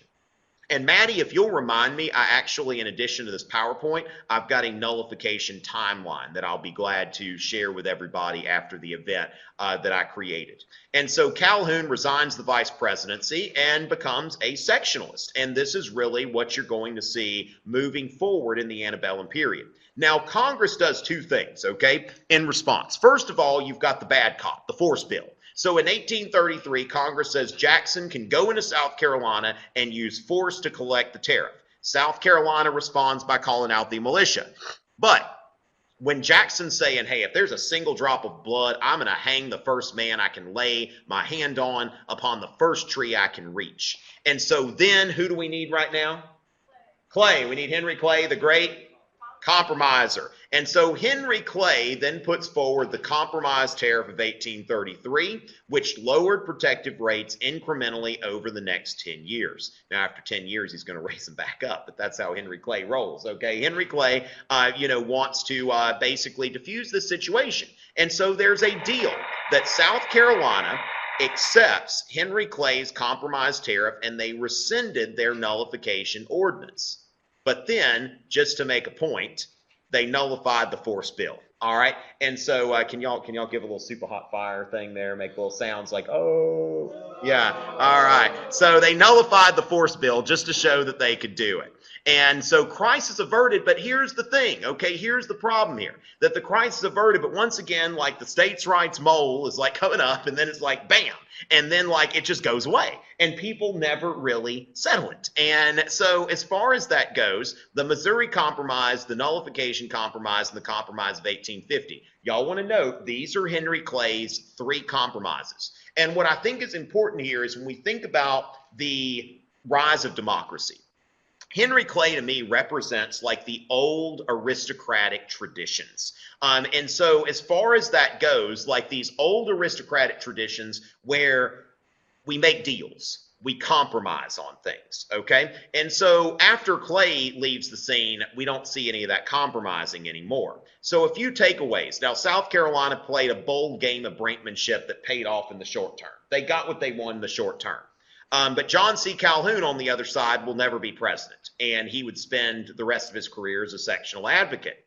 And Maddie, if you'll remind me, I actually, in addition to this PowerPoint, I've got a nullification timeline that I'll be glad to share with everybody after the event that I created. And so Calhoun resigns the vice presidency and becomes a sectionalist. And this is really what you're going to see moving forward in the antebellum period. Now, Congress does two things, okay, in response. First of all, you've got the bad cop, the force bill. So in 1833, Congress says Jackson can go into South Carolina and use force to collect the tariff. South Carolina responds by calling out the militia. But when Jackson's saying, hey, if there's a single drop of blood, I'm going to hang the first man I can lay my hand on upon the first tree I can reach. And so then who do we need right now? Clay. We need Henry Clay, the great compromiser. And so Henry Clay then puts forward the compromise tariff of 1833, which lowered protective rates incrementally over the next 10 years. Now, after 10 years, he's going to raise them back up, but that's how Henry Clay rolls, okay? Henry Clay, wants to basically diffuse this situation. And so there's a deal that South Carolina accepts Henry Clay's compromise tariff, and they rescinded their nullification ordinance. But then, just to make a point, they nullified the force bill. All right, and so can y'all give a little super hot fire thing there, make little sounds like, oh, yeah, all right. So they nullified the force bill just to show that they could do it. And so crisis averted, but here's the thing, okay, here's the problem here, that the crisis averted, but once again, like the states' rights mole is like coming up, and then it's like, bam, and then like it just goes away, and people never really settle it. And so as far as that goes, the Missouri Compromise, the Nullification Compromise, and the Compromise of 1850, y'all want to note, these are Henry Clay's three compromises. And what I think is important here is when we think about the rise of democracy, Henry Clay to me represents like the old aristocratic traditions. And so as far as that goes, like these old aristocratic traditions where we make deals, we compromise on things, okay? And so after Clay leaves the scene, we don't see any of that compromising anymore. So a few takeaways. Now, South Carolina played a bold game of brinkmanship that paid off in the short term. They got what they wanted in the short term. But John C. Calhoun, on the other side, will never be president, and he would spend the rest of his career as a sectional advocate.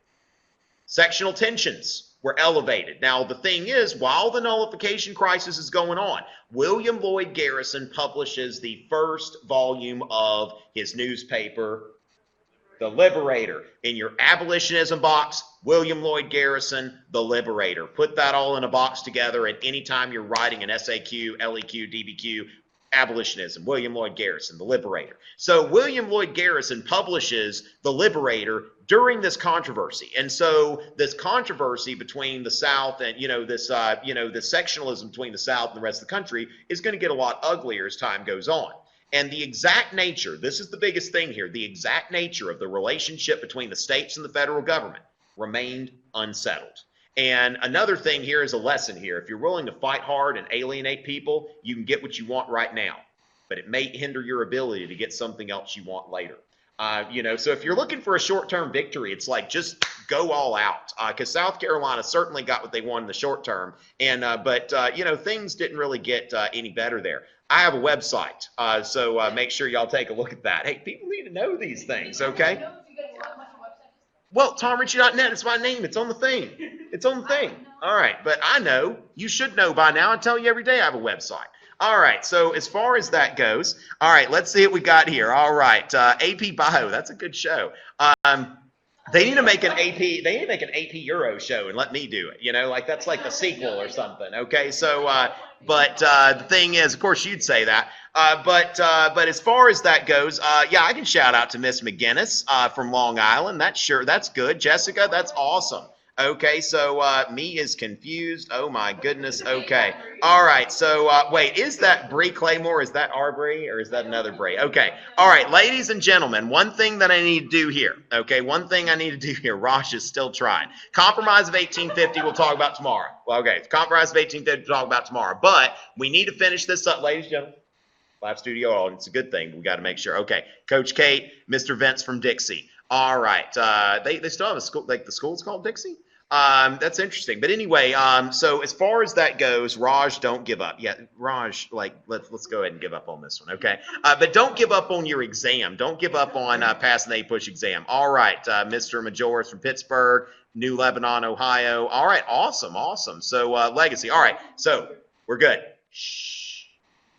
Sectional tensions were elevated. Now, the thing is, while the nullification crisis is going on, William Lloyd Garrison publishes the first volume of his newspaper, The Liberator. In your abolitionism box, William Lloyd Garrison, The Liberator. Put that all in a box together, and anytime you're writing an SAQ, LEQ, DBQ, abolitionism, William Lloyd Garrison, The Liberator. So William Lloyd Garrison publishes The Liberator during this controversy. And so this controversy between the South and, this sectionalism between the South and the rest of the country is going to get a lot uglier as time goes on. And the exact nature, this is the biggest thing here, the exact nature of the relationship between the states and the federal government remained unsettled. And another thing here is a lesson here. If you're willing to fight hard and alienate people, you can get what you want right now, but it may hinder your ability to get something else you want later. So if you're looking for a short-term victory, it's like just go all out, because South Carolina certainly got what they wanted in the short term, and but things didn't really get any better there. I have a website, so make sure y'all take a look at that. Hey, people need to know these things, okay? Well, TomRichey.net is my name. It's on the thing. It's on the thing. All right, but I know. You should know by now. I tell you every day I have a website. All right, so as far as that goes, all right, let's see what we got here. All right, AP Bio, that's a good show. They need to make an AP. They need to make an AP Euro show and let me do it. Like that's like the sequel or something. Okay, so but the thing is, of course, you'd say that. But as far as that goes, yeah, I can shout out to Miss McGinnis from Long Island. That's good. Jessica, that's awesome. Okay, so me is confused. Oh my goodness. Okay. All right. So wait, is that Bree Claymore? Is that our Bree or is that another Bree? Okay. All right, ladies and gentlemen, one thing that I need to do here. Okay, one thing I need to do here. Rosh is still trying. Compromise of 1850 we'll talk about tomorrow. Well, okay, Compromise of 1850 we'll talk about tomorrow. But we need to finish this up, ladies and gentlemen. Live studio audience, it's a good thing. We got to make sure. Okay, Coach Kate, Mr. Vince from Dixie. All right, they still have a school, like the school's called Dixie? That's interesting. But anyway, so as far as that goes, Raj, don't give up. Yeah, Raj, like let's go ahead and give up on this one, okay? But don't give up on your exam. Don't give up on passing the APUSH exam. All right, Mr. Majoris from Pittsburgh, New Lebanon, Ohio. All right, awesome. So Legacy. All right, so we're good. Shh.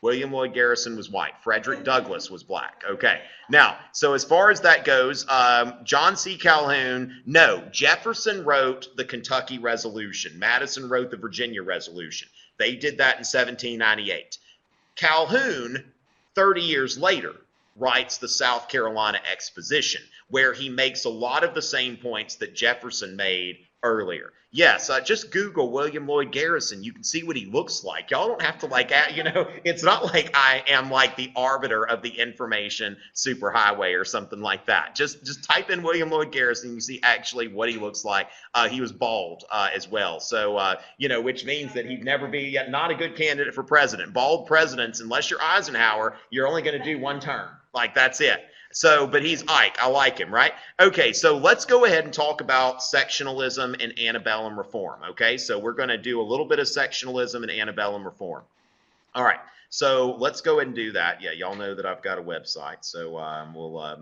William Lloyd Garrison was white. Frederick Douglass was black. Okay. Now, so as far as that goes, John C. Calhoun, no. Jefferson wrote the Kentucky Resolution. Madison wrote the Virginia Resolution. They did that in 1798. Calhoun, 30 years later, writes the South Carolina Exposition, where he makes a lot of the same points that Jefferson made earlier. Yes, just Google William Lloyd Garrison. You can see what he looks like. Y'all don't have to it's not like I am like the arbiter of the information superhighway or something like that. Just type in William Lloyd Garrison and you see actually what he looks like. He was bald as well. So, which means that he'd never be not a good candidate for president. Bald presidents, unless you're Eisenhower, you're only going to do one term. Like that's it. So, but he's Ike. I like him, right? Okay, so let's go ahead and talk about sectionalism and antebellum reform, okay? So we're going to do a little bit of sectionalism and antebellum reform. All right, so let's go ahead and do that. Yeah, y'all know that I've got a website, so we're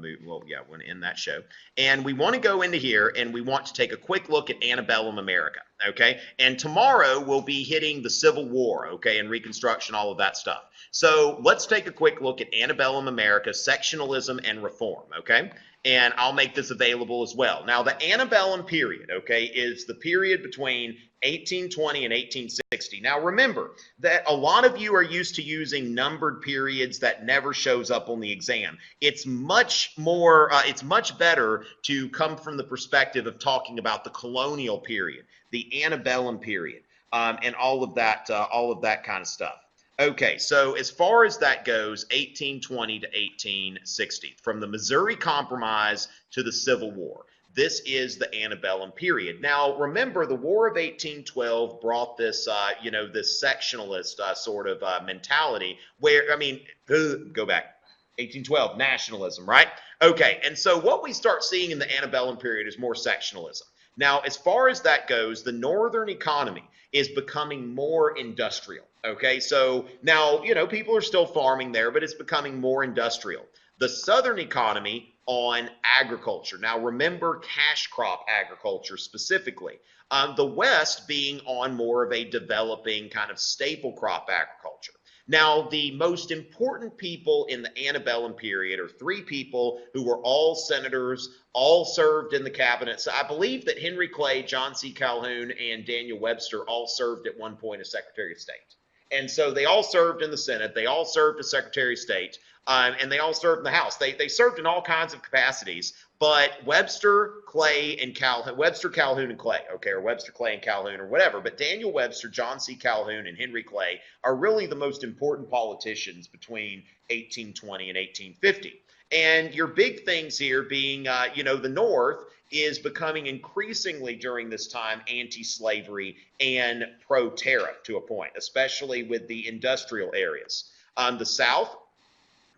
going to end that show. And we want to go into here, and we want to take a quick look at antebellum America, okay? And tomorrow we'll be hitting the Civil War, okay, and Reconstruction, all of that stuff. So let's take a quick look at antebellum America, sectionalism and reform, okay? And I'll make this available as well. Now, the antebellum period, okay, is the period between 1820 and 1860. Now, remember that a lot of you are used to using numbered periods that never shows up on the exam. It's much better to come from the perspective of talking about the colonial period, the antebellum period, and all of that kind of stuff. Okay, so as far as that goes, 1820 to 1860, from the Missouri Compromise to the Civil War. This is the antebellum period. Now, remember, the War of 1812 brought this, this sectionalist sort of mentality where, go back, 1812, nationalism, right? Okay, and so what we start seeing in the antebellum period is more sectionalism. Now, as far as that goes, the northern economy is becoming more industrial. Okay, so now, people are still farming there, but it's becoming more industrial. The southern economy on agriculture. Now, remember cash crop agriculture specifically. The West being on more of a developing kind of staple crop agriculture. Now, the most important people in the antebellum period are three people who were all senators, all served in the cabinet. So I believe that Henry Clay, John C. Calhoun, and Daniel Webster all served at one point as Secretary of State. And so they all served in the Senate, they all served as Secretary of State, and they all served in the House. They served in all kinds of capacities, but Webster, Clay, and Calhoun, Webster, Calhoun, and Clay, okay, or Webster, Clay, and Calhoun, or whatever, but Daniel Webster, John C. Calhoun, and Henry Clay are really the most important politicians between 1820 and 1850. And your big things here being, the North is becoming increasingly during this time anti-slavery and pro-tariff to a point, especially with the industrial areas. The South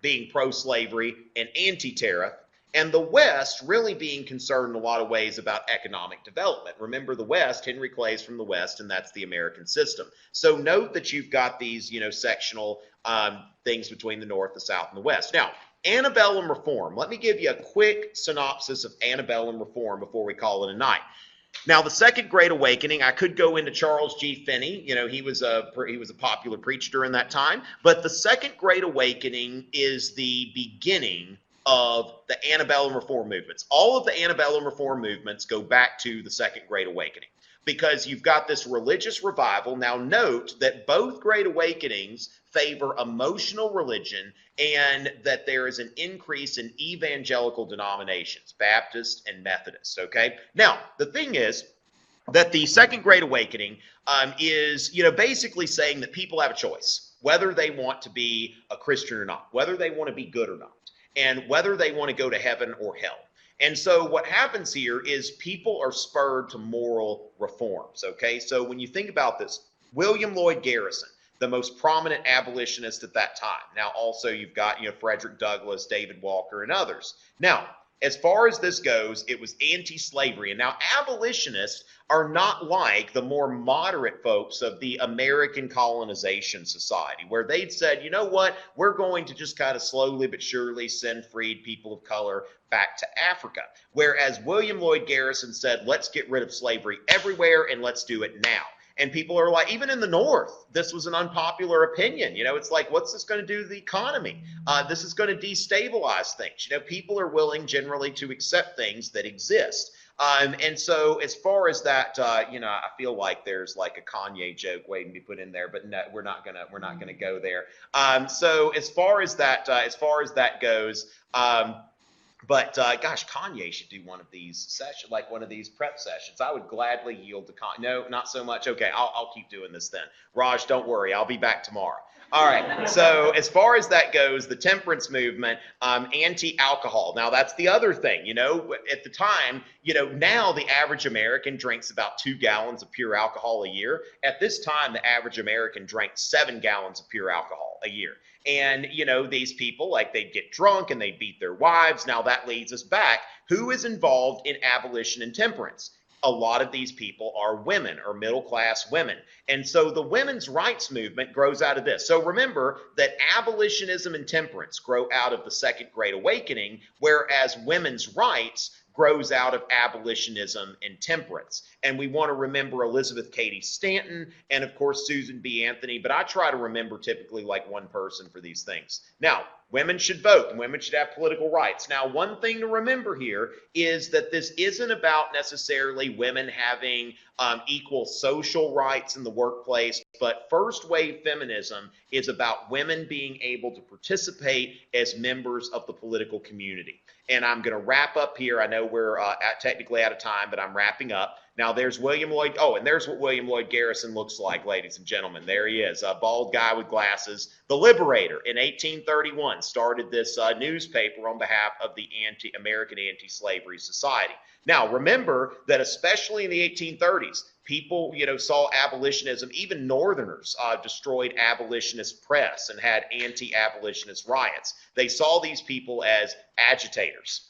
being pro-slavery and anti-tariff, and the West really being concerned in a lot of ways about economic development. Remember, the West, Henry Clay's from the West, and that's the American system. So note that you've got these, sectional things between the North, the South, and the West. Now, antebellum reform. Let me give you a quick synopsis of antebellum reform before we call it a night. Now, the Second Great Awakening, I could go into Charles G. Finney. He was a popular preacher during that time. But the Second Great Awakening is the beginning of the antebellum reform movements. All of the antebellum reform movements go back to the Second Great Awakening, because you've got this religious revival. Now note that both Great Awakenings favor emotional religion, and that there is an increase in evangelical denominations, Baptist and Methodist, okay? Now, the thing is that the Second Great Awakening is, basically saying that people have a choice, whether they want to be a Christian or not, whether they want to be good or not, and whether they want to go to heaven or hell. And so what happens here is people are spurred to moral reforms, okay? So when you think about this, William Lloyd Garrison, the most prominent abolitionist at that time. Now, also you've got, Frederick Douglass, David Walker, and others. Now, as far as this goes, it was anti-slavery. And now abolitionists are not like the more moderate folks of the American Colonization Society, where they'd said, you know what, we're going to just kind of slowly but surely send freed people of color back to Africa. Whereas William Lloyd Garrison said, let's get rid of slavery everywhere and let's do it now. And people are like, even in the North, this was an unpopular opinion. It's like, what's this going to do to the economy? This is going to destabilize things. People are willing generally to accept things that exist. And so as far as that, I feel like there's like a Kanye joke waiting to be put in there, but no, we're not gonna go there. So as far as that goes, But gosh, Kanye should do one of these sessions, like one of these prep sessions. I would gladly yield to Kanye. No, not so much. Okay, I'll keep doing this then. Raj, don't worry, I'll be back tomorrow. All right, so as far as that goes, the temperance movement, anti-alcohol. Now, that's the other thing, at the time, now the average American drinks about 2 gallons of pure alcohol a year. At this time, the average American drank 7 gallons of pure alcohol a year. And, these people, like, they'd get drunk and they'd beat their wives. Now, that leads us back. Who is involved in abolition and temperance? A lot of these people are women, or middle-class women. And so the women's rights movement grows out of this. So remember that abolitionism and temperance grow out of the Second Great Awakening, whereas women's rights grows out of abolitionism and temperance. And we want to remember Elizabeth Cady Stanton and, of course, Susan B. Anthony, but I try to remember typically like one person for these things. Now, women should vote and women should have political rights. Now, one thing to remember here is that this isn't about necessarily women having equal social rights in the workplace, but first wave feminism is about women being able to participate as members of the political community. And I'm going to wrap up here. I know we're technically out of time, but I'm wrapping up. Now there's William Lloyd. Oh, and there's what William Lloyd Garrison looks like, ladies and gentlemen. There he is, a bald guy with glasses. The Liberator in 1831 started this newspaper on behalf of the American Anti-Slavery Society. Now remember that especially in the 1830s, people, saw abolitionism, even Northerners destroyed abolitionist press and had anti-abolitionist riots. They saw these people as agitators.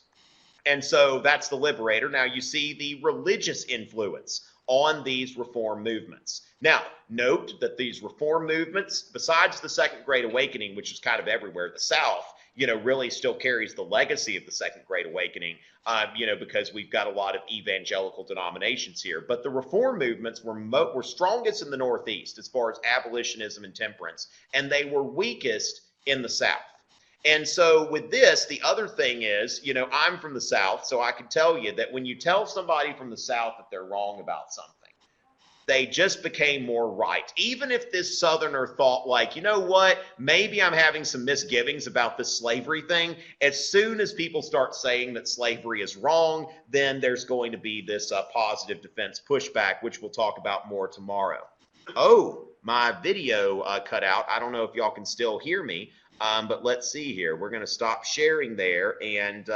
And so that's the Liberator. Now you see the religious influence on these reform movements. Now, note that these reform movements, besides the Second Great Awakening, which is kind of everywhere, the South, really still carries the legacy of the Second Great Awakening, because we've got a lot of evangelical denominations here. But the reform movements were strongest in the Northeast as far as abolitionism and temperance, and they were weakest in the South. And so with this, the other thing is, I'm from the South, so I can tell you that when you tell somebody from the South that they're wrong about something, they just became more right. Even if this Southerner thought like, you know what, maybe I'm having some misgivings about this slavery thing, as soon as people start saying that slavery is wrong, then there's going to be this positive defense pushback, which we'll talk about more tomorrow. Oh, my video cut out. I don't know if y'all can still hear me. But let's see here. We're going to stop sharing there, and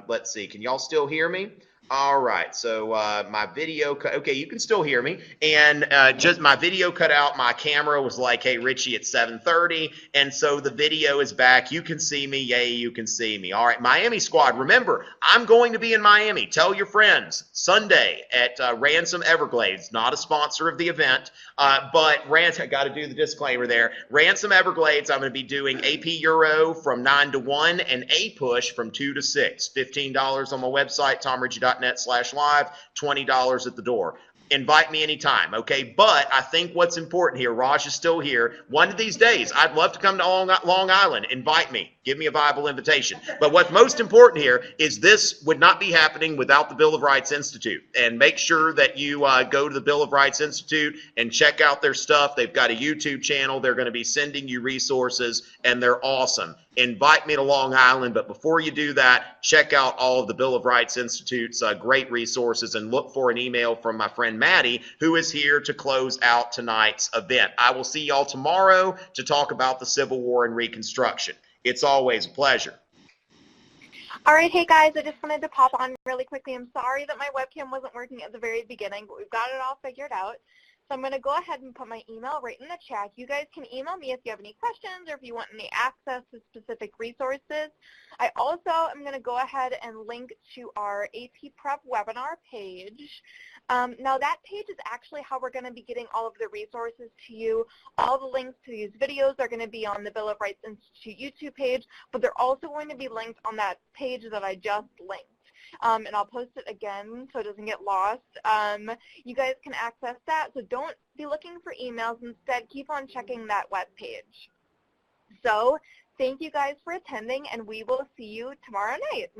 let's see. Can y'all still hear me? All right. So my video okay, you can still hear me. And just my video cut out. My camera was like, hey, Richie, it's 7:30. And so the video is back. You can see me. Yay, you can see me. All right. Miami Squad. Remember, I'm going to be in Miami. Tell your friends. Sunday at Ransom Everglades. Not a sponsor of the event. But I got to do the disclaimer there. Ransom Everglades, I'm going to be doing AP Euro from 9 to 1 and A Push from 2 to 6. $15 on my website, tomrichey.net/live, $20 at the door. Invite me anytime, okay? But I think what's important here, Raj is still here. One of these days, I'd love to come to Long Island. Invite me. Give me a viable invitation. But what's most important here is this would not be happening without the Bill of Rights Institute. And make sure that you go to the Bill of Rights Institute and check out their stuff. They've got a YouTube channel. They're going to be sending you resources, and they're awesome. Invite me to Long Island, but before you do that, check out all of the Bill of Rights Institute's great resources and look for an email from my friend Maddie, who is here to close out tonight's event. I will see y'all tomorrow to talk about the Civil War and Reconstruction. It's always a pleasure.
All right, hey guys, I just wanted to pop on really quickly. I'm sorry that my webcam wasn't working at the very beginning, but we've got it all figured out. So I'm going to go ahead and put my email right in the chat. You guys can email me if you have any questions or if you want any access to specific resources. I also am going to go ahead and link to our AP Prep webinar page. Now that page is actually how we're going to be getting all of the resources to you. All the links to these videos are going to be on the Bill of Rights Institute YouTube page, but they're also going to be linked on that page that I just linked. And I'll post it again so it doesn't get lost. You guys can access that, so don't be looking for emails. Instead, keep on checking that web page. So thank you guys for attending, and we will see you tomorrow night.